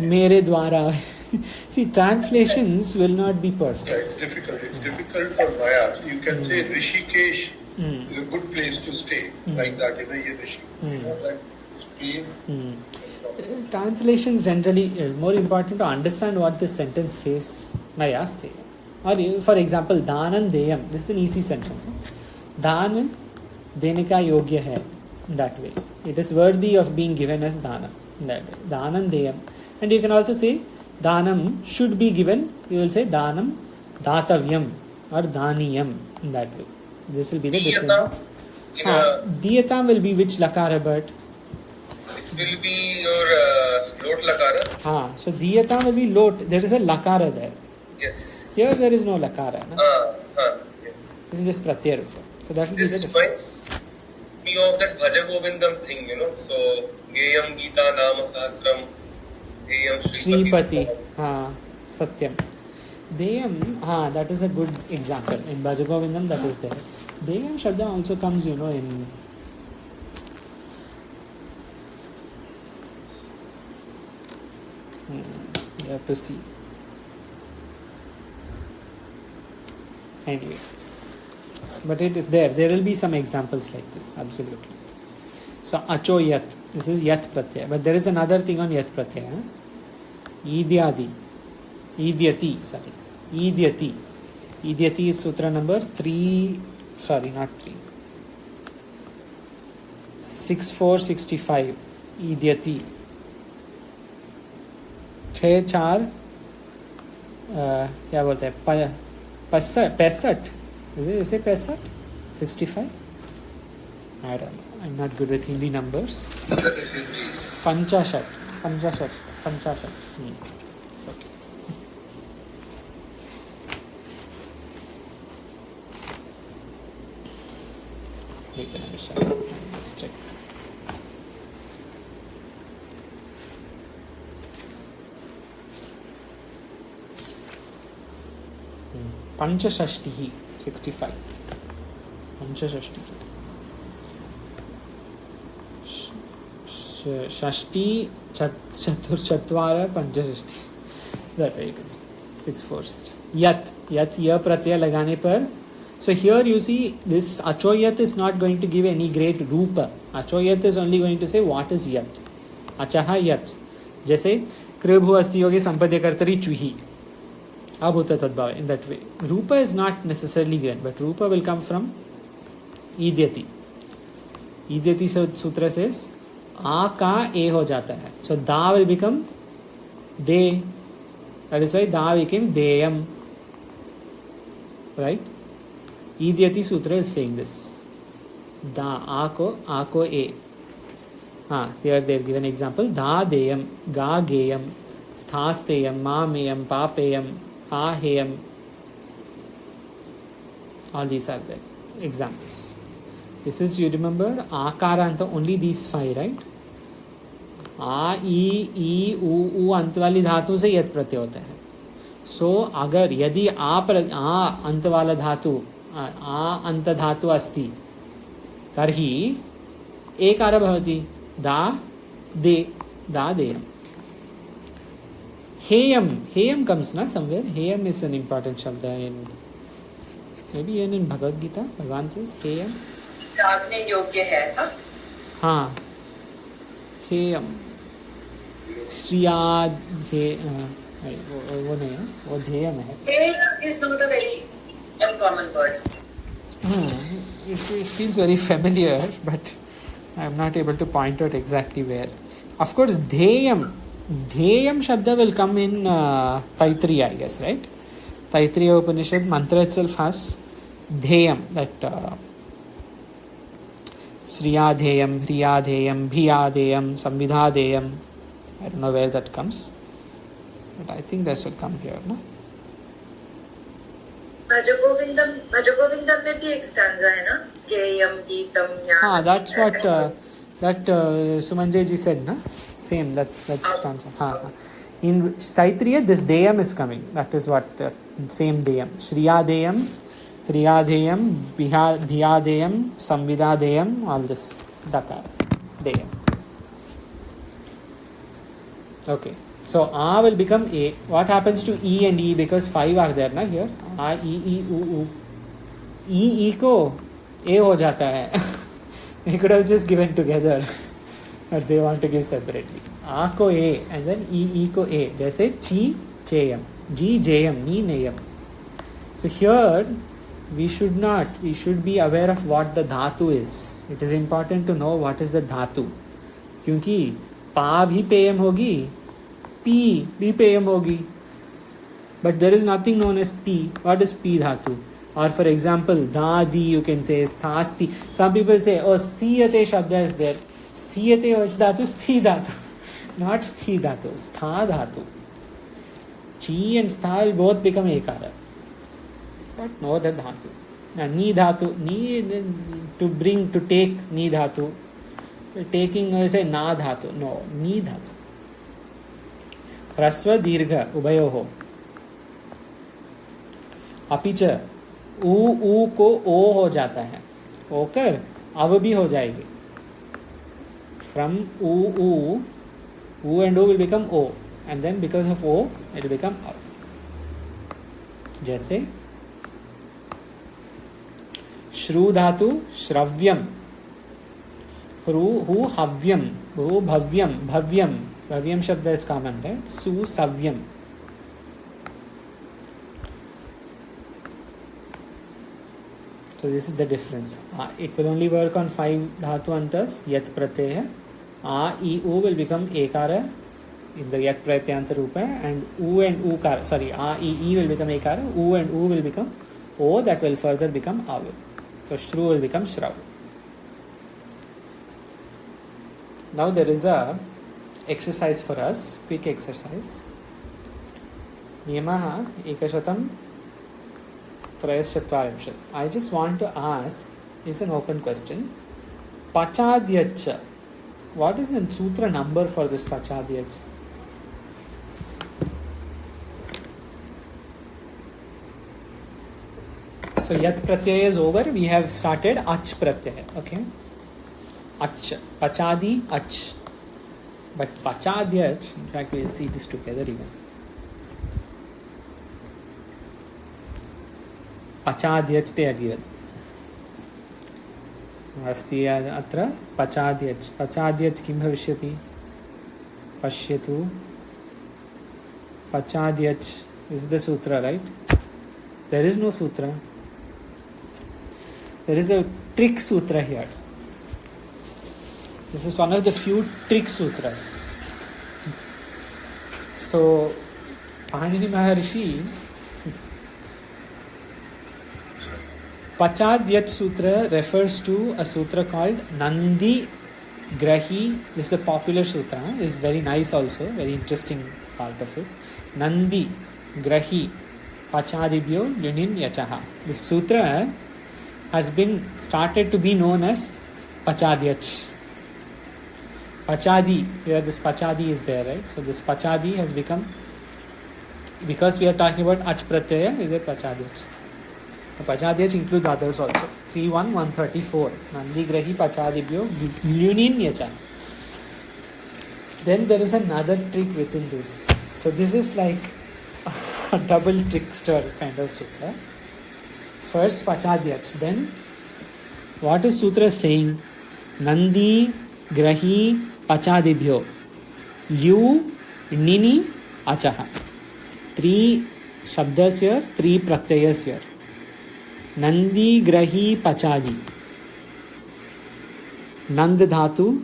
मेरे द्वारा. See, translations will not be perfect. Yeah, it's difficult. It's difficult for Maya. So you can say Rishikesh is a good place to stay, like that. You know that space. Translations generally more important to understand what this sentence says. Maya sthe. Or for example, danan deyam. This is an easy sentence. दान देने का योग्य है. That way, it is worthy of being given as dana. That way, danam deyam. And you can also say danam should be given. You will say danam datavyam or daniyam. That way, this will be the difference. Diyatam will be which lakara, but this will be your lot lakara. So diyatam will be lot. There is a lakara there. Yes. Here there is no lakara. Yes. This is just pratyaya. So that will be the difference. Me of that Bhaja Govindam thing, you know. So Geyam Gita Nama Sahasram Geyam Shripati. Satyam. Deyam, that is a good example. In Bhaja Govindam that is there. Deyam Shabda also comes, in you have to see. Anyway. But it is there. There will be some examples like this. Absolutely. So, acho yat. This is yat pratyaya. But there is another thing on yat pratyaya. Idyati. Idyati is sutra number 3. Sorry, not 3. 6465. Idyati. 6-4. क्या बोलते हैं? 65. Is it, you say Pesach? 65? I don't know. I'm not good with Hindi numbers. Panchashat. It's okay. Let's check. पंचषष्टिः 65 पंचषष्टिः षष्टि चतुर्चत्वार पंचषष्टि that way you can say 6 4 6 yat ya pratyay लगाने पर so here you see this achoyat is not going to give any great rupa. Achoyat is only going to say what is yat. Achaha yat. जैसे कृभु अस्ति योगी संपद्य कर्तरी चुही abhuta tadbhava in that way. Rupa is not necessarily given but rupa will come from idyati. Idyati sutra says आ का ए हो जाता है. So da will become de. That is why da became deyam. Right? Idyati sutra is saying this. Da ako e. Here they have given example. Da deyam, ga geyam, sthasteyam, ma meyam, papeyam, ha heyam. All these are the examples. This is, you remember, akaranta, only these 5, right? आ ई उ अंत वाली धातु से यत प्रत्यय होता है. सो अगर यदि आ अंत वाला धातु आ अंत धातु अस्ति तर्हि एकार भवति दा देयम्. हेयम comes na somewhere. हेयम is an important shabda in maybe even in Bhagavad Gita. भगवान says हेयम त्यागने योग्य है ऐसा. हाँ हेयम श्रियाधे वो नहीं है, वो ध्येयम है. हेयम is not a very uncommon word. It feels very familiar, but I am not able to point out exactly where. Of course, dhyeyam shabda will come in Taittiriya, I guess, right? Taittiriya Upanishad mantra itself has dhyeyam, that Shriyadheyam, Hriyadheyam, Bhiyadheyam, Samvidhadheyam. I don't know where that comes, but I think that should come here, no? Bhaja Govindam में भी एक stanza है ना, गेयम गीतम ज्ञान. That's what that Sumanjay ji said, na? Same, that stanza. In Taittiriya, this deyam is coming. That is what same deyam. Shriyadeyam, Hriyadheyam, Bhiyadeyam, Samvidhadeyam, all this dakar deyam. Okay, so A will become A. What happens to E and E, because 5 are there na here? A, E, U. E को A हो जाता है. They could have just given together, but they want to give separately. A को A and then E को A. जैसे ची चेयम, जी जेयम, नी नेयम. So here we should be aware of what the dhatu is. It is important to know what is the dhatu. क्योंकि पा भी पेयम होगी, पी भी पेयम होगी. But there is nothing known as P. What is P dhatu? Or for example, dadi you can say, sthasti. Some people say, oh, sthiyate shabda is there. Sthiyate which dhatu? Sthi dhatu. Not sthi dhatu, stha dhatu. Chi and stha will both become ekara. But no the dhatu. Now, ni dhatu, ni to take ni dhatu. Taking, I say na dhatu. No, ni dhatu. ह्रस्व दीर्घ उभयोः. अपिच ऊ को ओ हो जाता है, होकर अव भी हो जाएगी. फ्रॉम ऊ and O will become O, and then because of O it will become अव. जैसे श्रु धातु श्रव्यम, हु हव्यम, भू Bhavyam, Bhavyam. Bhavyam shabda is common, right? Su savyam. So this is the difference. It will only work on 5 dhatu antas. Yat pratyaya. A, E, U will become ekara in the yat pratyanta rupa, and U and Ukara. Sorry, A, E will become ekara. U and U will become O, that will further become Avu. So Shru will become Shrav. Now there is a exercise for us, quick exercise. Niyamah ekashatam trayaschattvarimshat. I just want to ask, is an open question. Pachadyach. What is the sutra number for this Pachadyach? So yat pratyaya is over. We have started ach pratyaya. Okay. Ach. Pachadi ach. But pachadyach, in fact, we'll see this together even. Pachadyach they are given. अस्ति अत्र पचाद्यच पचाद्यच किं भविष्यति पश्यतु पचाद्यच is the sutra, right? There is no sutra. There is a trick sutra here. This is one of the few trick sutras. So Panini Maharishi Pachadyat Sutra refers to a sutra called Nandi Grahi. This is a popular sutra. It's very nice also. Very interesting part of it. Nandi Grahi Pachadibhyo Yunin Yachaha. This sutra has been started to be known as Pachadyat. Pachadi. Here this Pachadi is there, right? So this Pachadi has become, because we are talking about Ach Pratyaya, is a Pachadyat. Pachadyach includes others also. 3.1.134. Nandi Grahi Pachadibhyo Lunin Yacha. Then there is another trick within this. So this is like a double trickster kind of sutra. First Pachadyach. Then what is sutra saying? Nandi Grahi Pachadibhyo Lu Nini Achaha. 3 shabdas here, 3 pratyayas here. Nandi Grahi Pachadi. Nand Dhatu,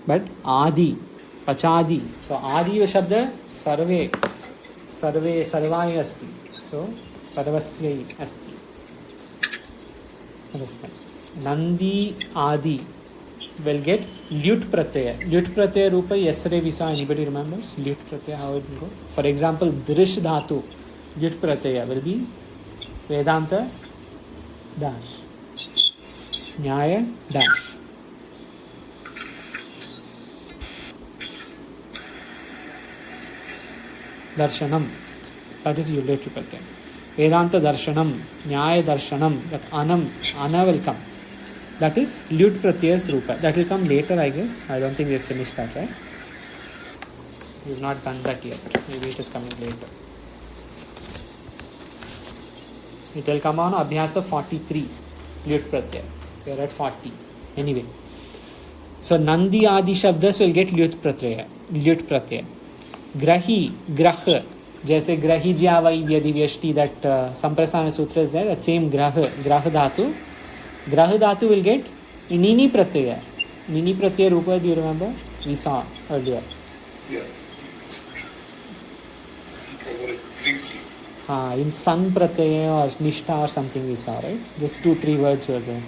but Adi. Pachadi. So Adi Shabda Sarve. Sarve Sarvai Asti. So Sarvasyai Asti. Nandi Adi will get Lyut Pratyaya. Lyut Pratyaya Rupa, yesterday we saw, anybody remembers? Lyut Pratyaya, how it will go? For example, Drish Dhatu. Lyut Pratyaya will be Vedanta dash Nyaya dash. Darshanam, that is Yulyat Pratyaya. Vedanta Darshanam, Nyaya Darshanam, that Ana will come. That is Lyut Pratyayas Rupa. That will come later, I guess. I don't think we have finished that, right? We have not done that yet. Maybe it is coming later. It will come on Abhyasa 43, Lyut Pratyaya. We are at 40. Anyway. So Nandi Adi Shabdas will get Lyut Pratyaya. Grahi, Grah, jaise Grahi Jyavai Vyadi Vyashti, that Samprasana Sutra is there, that same Grah Dhatu. Grah Dhatu will get Nini Pratyaya. Nini Pratyaya Rupa, do you remember? We saw earlier. Yeah. Cover it briefly. In San Pratyaya or Nishta or something we saw, right? Just 2-3 words were there.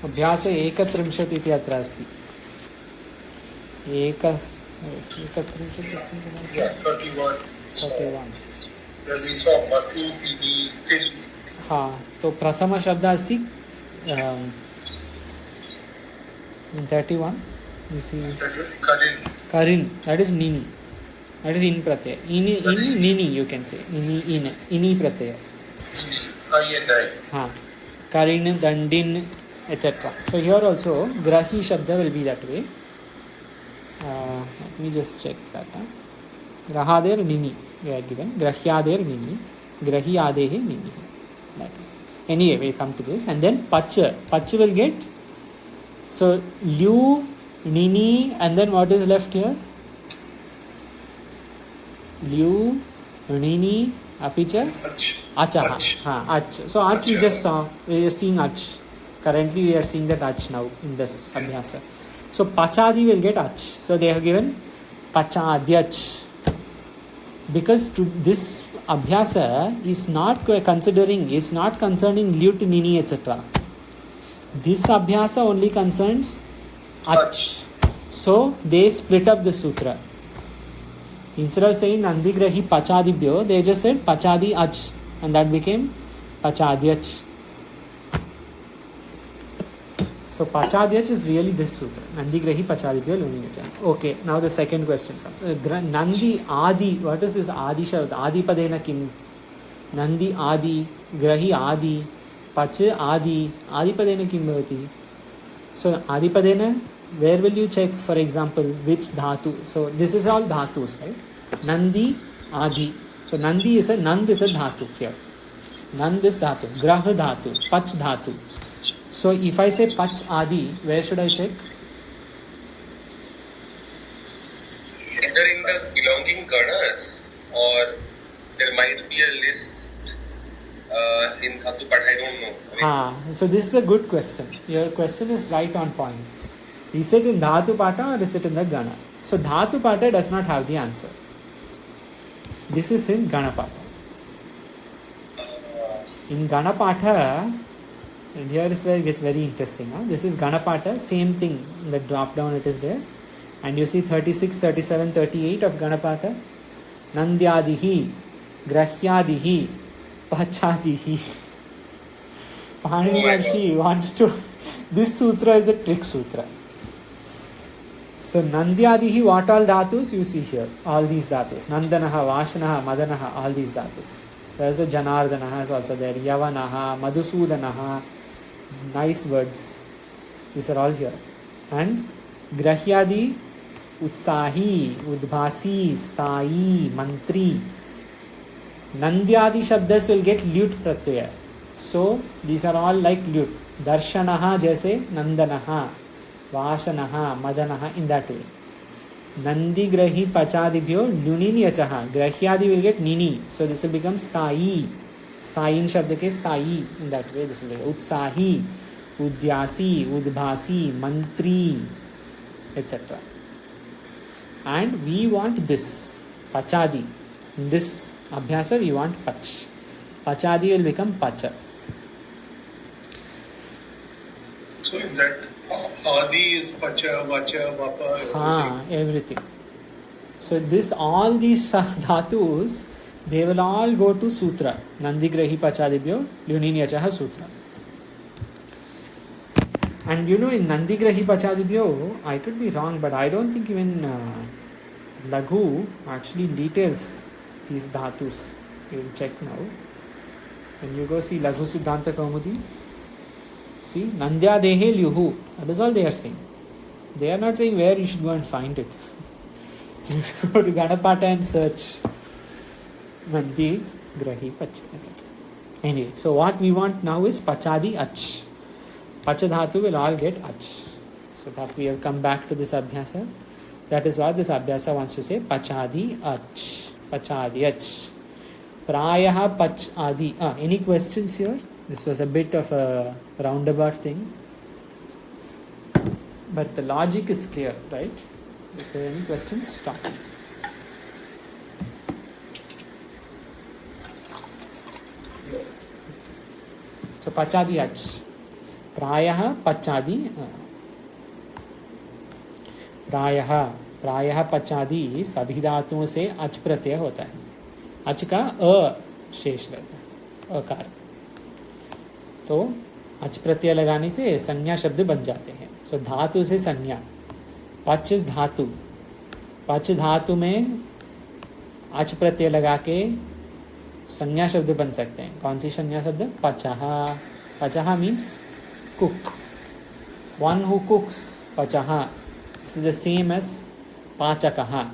अभ्यास 31 इति अत्र अस्ति. 31 Yeah, 31. 31. Then we saw Matu, Pini, Tin. हाँ, तो प्रथम शब्द अस्ति 31. We see Karin. That is Nini. That is in pratyaya. In Nini you can say. Ini pratyaya. I and I. हाँ, Karin, Dandin, etc. So here also Grahi Shabda will be that way. Let me just check that. Grahader Nini they are given. Grahyader Nini. Grahiyadehe Nini. That way. Anyway, we'll come to this. And then Pacha. Pacha will get, so Lu, Nini, and then what is left here? Lu, Nini, Apicha, Achaha. Ach. So Ach we just saw. We are seeing Ach. Currently we are seeing that Ach now in this Abhyasa. So Pachadi will get Ach. So they have given Pachadyach. Because to this Abhyasa is not concerning Lyut, Nini, etc. This Abhyasa only concerns Ach. So they split up the sutra. Instead of saying Nandigrahi Pachadibhyo, they just said Pachadi Ach, and that became Pachadyach. So Pachadyach is really this sutra. Nandigrahi Pachadibhyo Luninacha. Okay, now the second question. Nandi Adi, what is this Adi Shabd? Adi Padena Kim? Nandi Adi, Grahi Adi, Pacha Adi, Adi Padena Kim Bhavati? So Adi Padena, where will you check, for example, which dhatu? So this is all dhatus, right? Nandi, Adi. So Nandi is a Nand is a dhatu here. Nand is dhatu. Grah dhatu. Pach dhatu. So if I say Pach Adi, where should I check? Either in the belonging ganas, or there might be a list in dhatu pat. I don't know. I mean, So this is a good question. Your question is right on point. Is it in Dhatu Pata or is it in the Gana? So Dhatu Pata does not have the answer. This is in Ganapata. In Ganapata, and here is where it gets very interesting. This is Ganapata, same thing. In the drop down it is there. And you see 36, 37, 38 of Ganapata. Nandyadihi, Grahyadihi, Pachadihi. Panini Maharshi wants to... This sutra is a trick sutra. So Nandyadihi, what all dhatus you see here? All these dhatus. Nandanaha, Vashanaha, Madanaha, all these dhatus. There is a Janardanaha is also there. Yavanaha, Madhusudanaha. Nice words. These are all here. And Grahyadi, Utsahi, Udbhasi, Sthai, Mantri. Nandyadi Shabdas will get Lyut Pratyaya. So these are all like Lyut. Darshanaha jaise Nandanaha, Vashanaha, Madanaha, in that way. Nandi Grahi Pachadibhyo Lunini Achaha. Grahyadi will get Nini. So this will become Sthai. Sthai in Shabda ke Sthai. In that way this will become Utsahi, Udyasi, Udbhasi, Mantri, etc. And we want this Pachadi. In this Abhyasa we want Pach. Pachadi will become Pacha. So in that Adi is Pacha, Vacha, Vapa, everything. So this, all these dhatus, they will all go to Sutra. Nandigrahi Pachadibhyo, Lunini Sutra. And you know, in Nandigrahi Pachadibhyo, I could be wrong, but I don't think even Laghu actually details these dhatus. You will check now. When you go see Laghu Siddhanta Kaumudi, see, Nandya Dehe Lyuhu. That is all they are saying. They are not saying where you should go and find it. You should go to Ganapata and search Nandi Grahi Pacha, etc. Anyway, so what we want now is Pachadi Ach. Pachadhatu will all get Ach. So that we have come back to this Abhyasa. That is what this Abhyasa wants to say. Pachadi Ach. Pachadi Ach. Prayaha Pach Adi. Any questions here? This was a bit of a roundabout thing. But the logic is clear, right? If there are any questions, stop. So Pachadi Ach. Prayaha Pachadi. प्रायः पचादी सभी धातुओं से अच प्रत्यय होता है. अच का अ शेष रहता है, अकार. तो अच प्रत्यय लगाने से संज्ञा शब्द बन जाते हैं. सो धातु से संज्ञा. पच धातु. पच धातु में अच प्रत्यय लगा के संज्ञा शब्द बन सकते हैं. कौन सी संज्ञा शब्द? पचः. पचः means cook. One who cooks. पचः. This is the same as Pachakaha.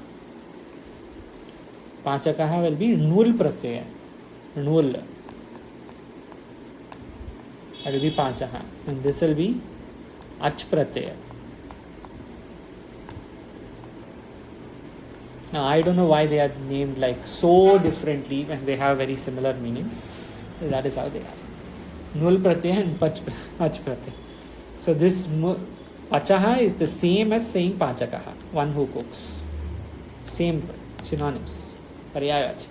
Pachakaha will be Nul Pratyaya. Nul. That will be Pachaha. And this will be Ach Pratyaya. Now I don't know why they are named like so differently when they have very similar meanings. That is how they are. Nul Pratyaya and Ach Pratyaya. So this Pachaha is the same as saying Pachakaha, one who cooks. Same word, synonyms. पर्यायवाची.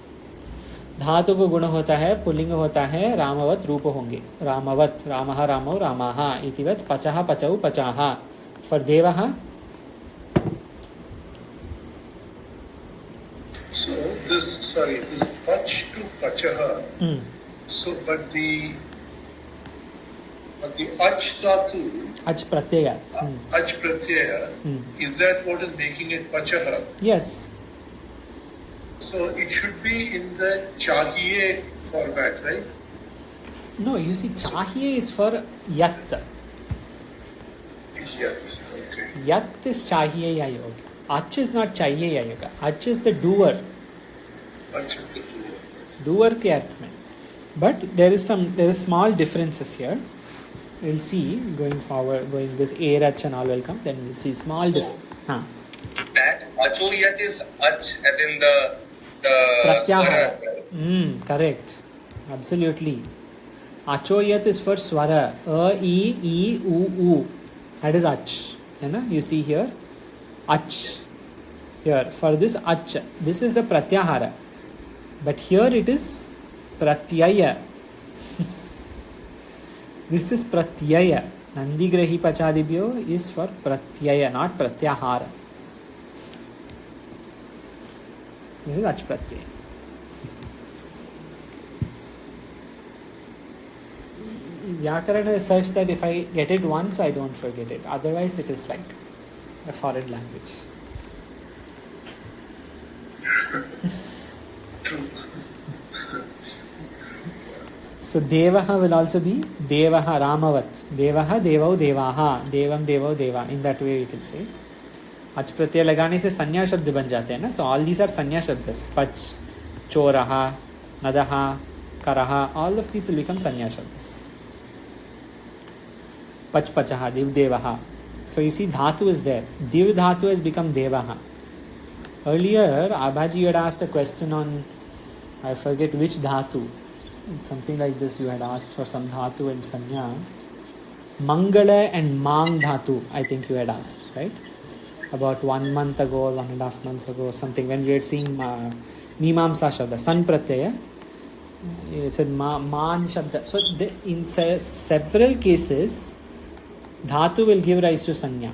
धातु को गुण होता है, pulling होता है, रामवत रूप होंगे. रामवत, रामः रामौ रामाः इतिवत्. पचः पचौ पचाः. For देवः So this pach to pachaha. So but the ach dhatu, ach pratyaya. ach pratyaya, is that what is making it pachaha? Yes. So it should be in the chahiye format, right? No, you see, chahiye is for yat. Yat, okay. Yat is chahiye ya yoga. Ach is not chahiye ya yoga. Ach is the doer. Ach is the doer. Doer ke arth mein. But there is small differences here. We'll see going forward, going this erach and all will come. Then we'll see small difference. That achoyat is ach as in the pratyahara. Correct. Absolutely. Achoyat is for swara. A, E, E, U, U. That is ach. You see here. Ach. Here. For this ach. This is the pratyahara. But here it is pratyaya. This is pratyaya. Nandigrahi pachadibhyo is for pratyaya, not pratyahara. This is ach pratyaya. Vyakarana is such that if I get it once, I don't forget it. Otherwise, it is like a foreign language. So Devaha will also be Devaha Ramavat. Devaha Devau Devaha. Devam Devau Deva. In that way it will say. Ach pratyaya lagane se sanya shabd ban jate hain na. So all these are sanya shabdas. Pach, choraha, nadaha, karaha. All of these will become sanya shabdas. Pach pachaha, div devaha. So you see dhatu is there. Div dhatu has become devaha. Earlier Abhaji had asked a question on, I forget which dhatu. Something like this you had asked for some dhatu and sanya. Mangala and mang dhatu, I think you had asked, right? About 1 month ago or 1.5 months ago, something, when we had seen Mimamsa Shabda, San Pratyaya, it said Man Shabda. So in several cases, dhatu will give rise to sanya.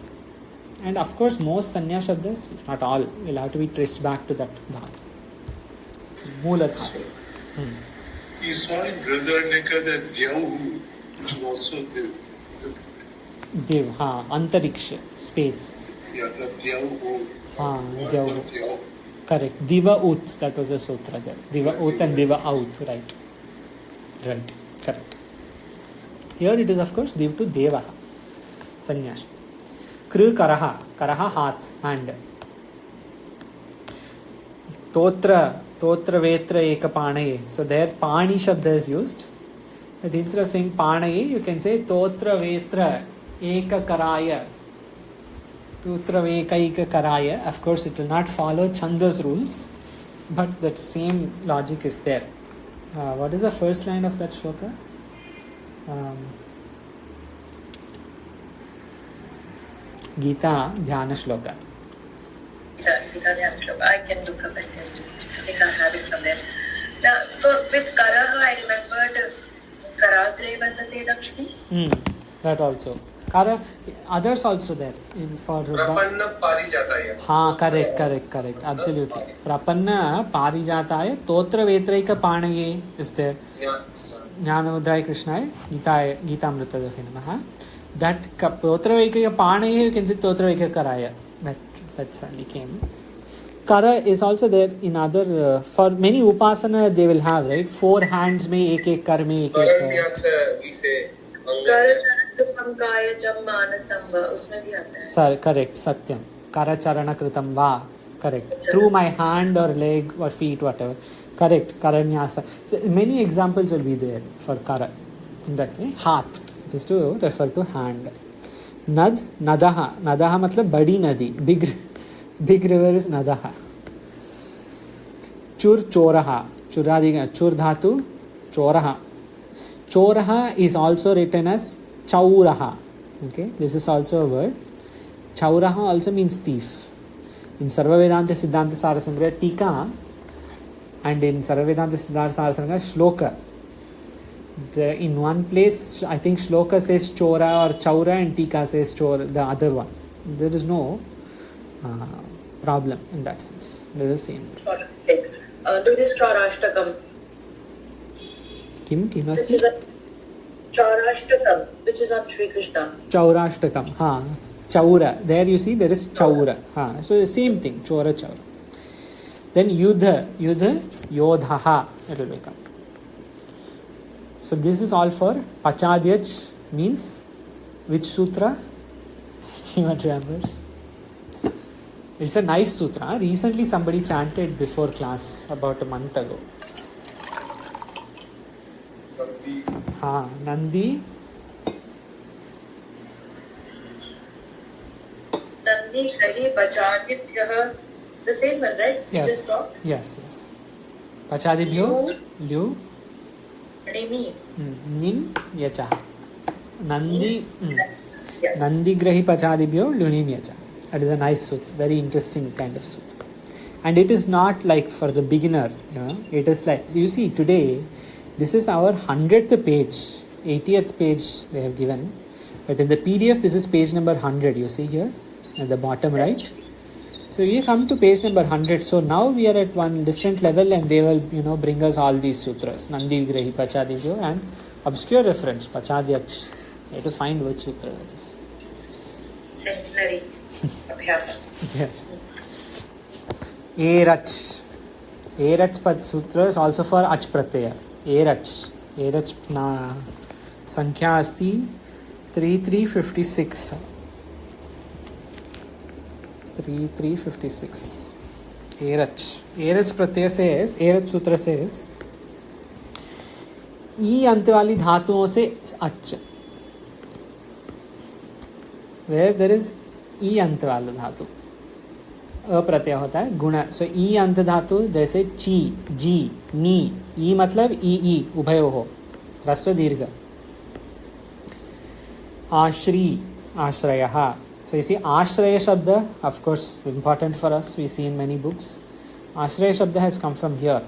And of course, most sanya shabdas, if not all, will have to be traced back to that dhatu. Moolat. You saw in Brihadaranyaka that Dyahu, which is also Dev, Antariksha, space. Yeah, the Dyahu. Dyahu. Correct. Diva Ut, that was the sutra there. Diva Ut and Diva Out, right. Right, correct. Here it is, of course, Div to Devaha. Sannyas. Kru Karaha. Karaha, hath, hand. Totra Vetra Ekapanaye. So there Pani Shabda is used. But instead of saying Panaye, you can say Totra Vetra Ekakaraya. Totra Vekaika Karaya. Of course, it will not follow Chanda's rules, but that same logic is there. What is the first line of that shloka? Gita Dhyana Shloka. I can look up at it. I think I have it somewhere. Now, with Karaha, I remembered Karagre Vasate Lakshmi. That also. Kara, others also there. For Prapanna Parijataya. हाँ, correct. Absolutely. Prapanna Parijataya Totra Vetraika Panaye is there. Jnanamudraya Krishnaya Gitamrita Dohe Namaha. That Totra Vetraika Panaye, you can say Totra Vetraika Karaya. That suddenly came. Kara is also there in other, for many upasana they will have, right? 4 hands mein ek kar mein ek Karanyasa, we say. Sir, correct, Satyam. Karacharana kritam va. Correct. Through my hand or leg or feet, whatever. Correct. Karanyasa. So many examples will be there for kara. In that way, hath. It is to refer to hand. Nad, nadaha. Nadaha matlab badi nadi. Big river is nadaha. Chur, choraha. Chur dhatu, choraha. Choraha is also written as chauraha. Okay, this is also a word. Chauraha also means thief. In Sarva Vedanta Siddhanta Sarasangraha Tika and in Sarva Vedanta Siddhanta Sarasangraha Shloka. In one place, I think Shloka says chora or chaura and Tika says chora, the other one. There is no problem in that sense. They are the same. there is Chaurashtakam, Kim which asti? is a Chaurashtakam, which is on Sri Krishna. Chaurashtakam. Ha. Chaura. There you see there is Chaura. Ha. So the same thing. Chora Chaura. Then Yudha. Yodhaha. It will become. So this is all for Pachadyaj means which sutra? Anyone remembers? It's a nice sutra. Recently somebody chanted before class about a month ago. Nandi. Nandi Grahi Pachadibhyah. The same one, right? You Yes. just saw. Yes. Pachadibhyo. Lyu. Nimi. Nim. Yacha. Nandi. Yeah. Nandi Grahi Pachadibhyo. Lunim Yacha. That is a nice sutra. Very interesting kind of sutra. And it is not like for the beginner. It is like, you see today, this is our 100th page. 80th page they have given. But in the PDF, this is page number 100. You see here at the bottom right. So we come to page number 100. So now we are at one different level and they will, bring us all these sutras. Nandi Grahi Pachadibhyo and obscure reference, Pachadyach. You have to find which sutra that is. Centenary Abhyasa. Yes. Erach. Erach Pad Sutra is also for Ach Pratyaya. Erach. Erach na Sankhya asti 3356. 3356. Erach. Erach Pratyaya says, Erach Sutra says, ई अंत वाली धातुओं से अच. Where there is ई अंत वाला धातु अप्रत्यय होता है गुण. सो ई अंत धातु जैसे ची, जी, नी. ई मतलब ई उभयो हो, ह्रस्व दीर्घ. आश्री, आश्रयः. So you see आश्रय शब्द, of course important for us, we see in many books. आश्रय शब्द has come from here.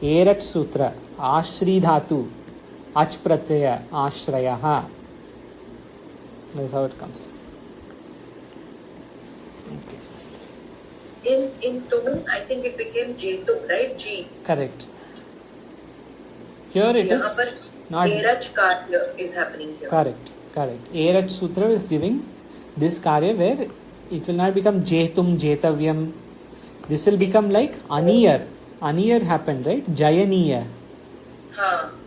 Erach सूत्र, आश्री धातु, अच प्रत्यय, आश्रयः. That's how it comes. In Tum, I think it became Jetum, right? G. Correct. Here it is not. Erach Karya is happening here. Correct. Erach Sutra is giving this Karya where it will not become Jetum, Jetavyam. This will become like Aniyar. Aniyar happened, right? Jayaniya.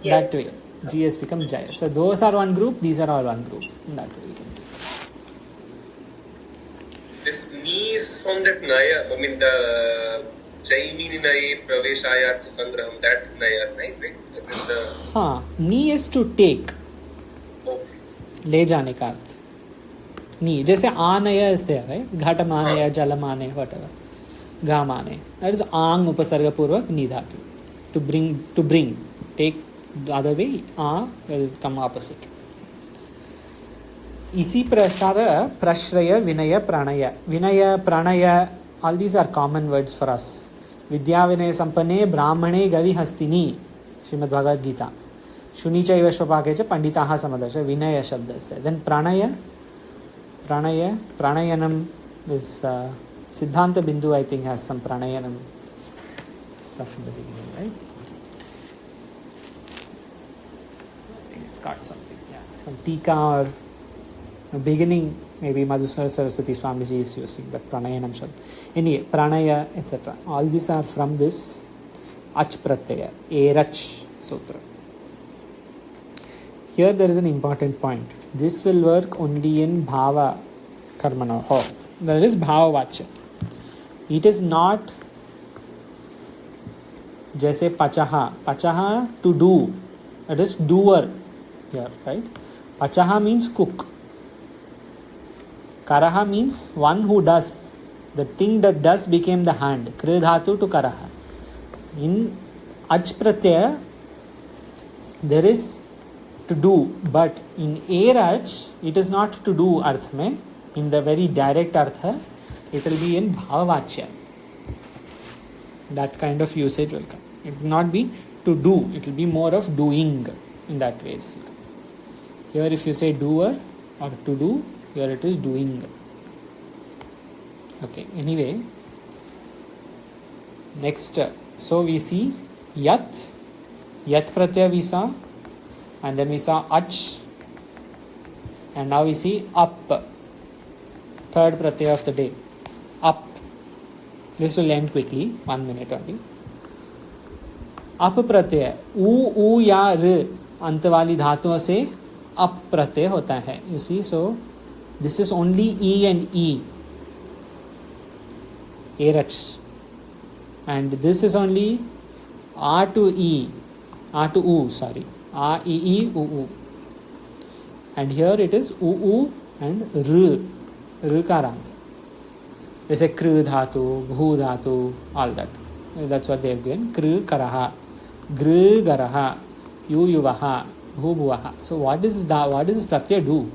Yes. That way. G has become Jaya. So those are one group, these are all one group. In that way we can do. This ni is from that Naya, I mean the Jaimini Naya Praveshayartha Sangraham, that Naya, right? That is the... Ni is to take. Okay. ले जाने का अर्थ. नी जैसे आनय is there, right? घटमानय, जलमानय, whatever. गामानय. That is आंग उपसर्ग पूर्वक नी धातु. To bring. Take the other way, a will come opposite. इसी प्रकार प्रश्रय, विनय, प्रणय. विनय, Pranay, all these are common words for us. विद्या विनय संपन्ने ब्राह्मणे गवि हस्तिनी, श्रीमद् भगवद गीता. शुनि चैव श्वपाके च पंडिताः समदर्श. विनय शब्द is there. Then pranaya, pranayanam is Siddhanta Bindu, I think, has some pranayanam stuff in the beginning, right? I think it's got something, some tika or beginning, maybe Madhusudana Saraswati Swamiji is using that pranayanam shabd. Anyway, pranaya, etc. All these are from this Ach Pratyaya, Erach Sutra. Here there is an important point. This will work only in Bhava Karmana. There is Bhava Vachya. It is not जैसे pachaha to do. It is doer here, right? Pachaha means cook. Karaha means one who does. The thing that does became the hand. Kri dhatu to karaha. In Ach Pratyaya, there is to do, but in Erach, it is not to do arth mein. In the very direct artha, it will be in Bhavavachya. That kind of usage will come. It will not be to do, it will be more of doing in that way. Here if you say doer or to do, here it is doing. Okay, anyway, next So we see yat pratyaya we saw, and then we saw ach, and now we see up, third pratyaya of the day, up. This will end quickly, 1 minute only. Up प्रत्यय ऊ या र अंत वाली धातुओं से up प्रत्यय होता है. You see, so this is only ई एंड ई, एरच, एंड दिस इज ओनली आ टू ई, आ टू ऊ, सॉरी, आ ई ऊ ऊ, एंड हियर इट इज ऊ एंड र का रांत, जैसे कृ धातु, भू धातु, all that. That's what they have given. Kru karaha, gru garaha, yu yuvaha, bhu bhuvaha. So what does this pratyaya do?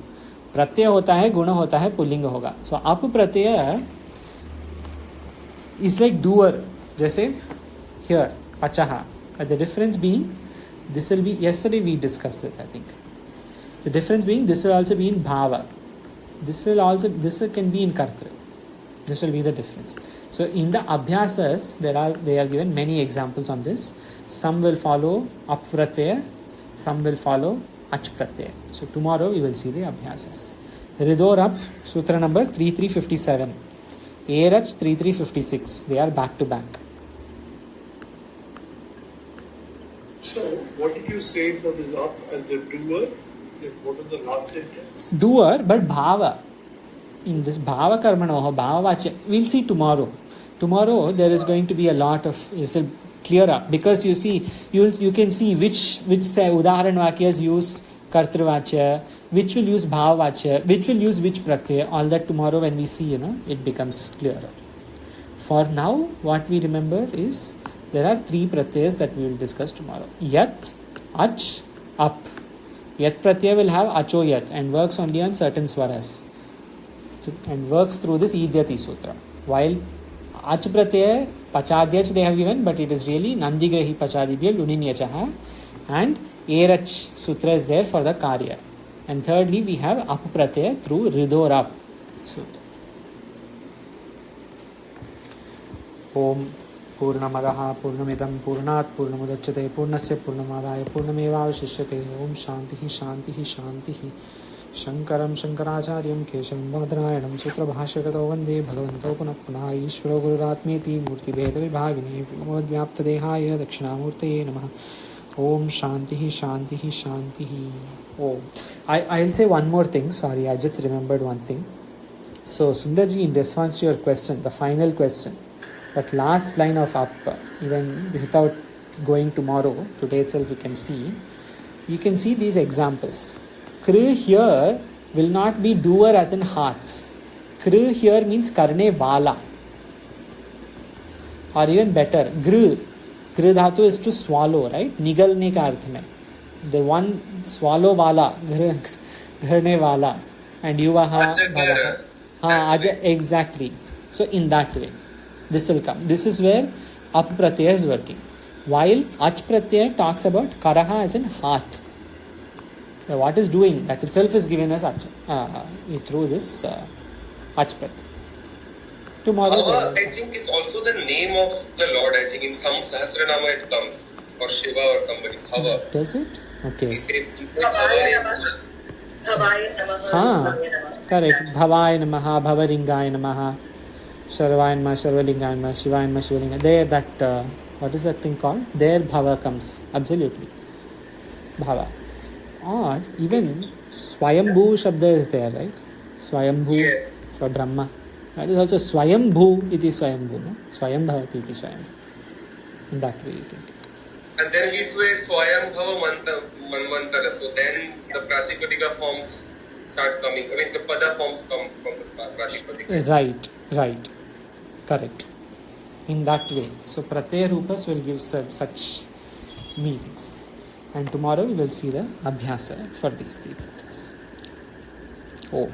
Pratyaya होता है, गुण होता है, पुल्लिंग होगा. So up pratyaya is like doer. जैसे here pachaha. But the difference being, this will be, yesterday we discussed this, I think. The difference being, this will also be in bhava. This can be in kartra. This will be the difference. So in the abhyasas, they are given many examples on this. Some will follow ap pratyaya, some will follow ach pratyaya. So tomorrow we will see the abhyasas. Ridorap, sutra number 3357. Erach 3356. They are back to back. So what did you say for this up as a doer? What is the last sentence? Doer, but bhava. In this bhava karmanoh, bhava vachya, we'll see tomorrow. Tomorrow there is going to be a lot of, this will clear up, because you see, you can see which say udaharan vakyas use kartru vachya, which will use bhava vachya, which will use which pratyaya. All that tomorrow when we see, it becomes clearer. For now, what we remember is there are 3 pratyayas that we will discuss tomorrow. Yat, ach, up. Yat pratyaya will have acho yat and works only on certain swaras, and works through this Idyati Sutra. While ach pratyaya, pachadyach they have given, but it is really nandigrahi pachadibhya luninyachaha, and erach sutra is there for the karya. And thirdly, we have ap pratyaya through ridorap sutra. Om Purnamadaha Purnamidam Purnat Purnamudachyate Purnasya Purnamadaya Purnamevavashishyate. Om Shantihi Shantihi Shantihi. Shankaram Shankaracharyam Keshavam Vadrayanam Sutra Bhashyakato Vande Bhagavanto Punah Punah Ishvaro Gururatmeti Murti Bheda Vibhagini Pramodvyapta Dehaya Dakshinamurtaye Namaha. Om Shantihi Shantihi Shantihi. Om. I'll say one more thing. Sorry, I just remembered one thing. So Sundarji, in response to your question, the final question, that last line of up, even without going tomorrow, today itself you can see these examples. Kru here will not be doer as in heart. Kru here means karne wala. Or even better, gru dhatu is to swallow, right? Nigalne ka arth mein. The one swallow wala, gharne wala. And yuvaha bhavaha. Aja, exactly. So in that way, this will come. This is where ap pratyaya is working. While ach pratyaya talks about karaha as in heart. What is doing, that itself is given as through this ach pratyaya. Tomorrow. Bhava, I think it's also the name of the Lord. I think in some Sahasranama it comes, or Shiva or somebody. Bhava. Does it? Okay. He said, Bhavaya namaha. Correct. Bhavaya namaha, Bhavaringaya namaha, Sarvaya namaha, Sarvalingaya namaha, Shivaya namaha, Shivalingaya. There that, what is that thing called? There Bhava comes. Absolutely. Bhava. Or even Swayambhu Shabda is there, right? Swayambhu, yes, for Brahma. That is also Swayambhu iti Swayambhu, no? Swayam bhavati iti Swayambhu. In that way you can take it. and then we say Swayam Bhava Manvantara. So then the Pratipadika forms start coming. I mean, the Pada forms come from the Pratipadika. Right. Correct. In that way. So Pratyaya Rupas will give such meanings. And tomorrow we will see the Abhyasa for these 3 pratyas. Om.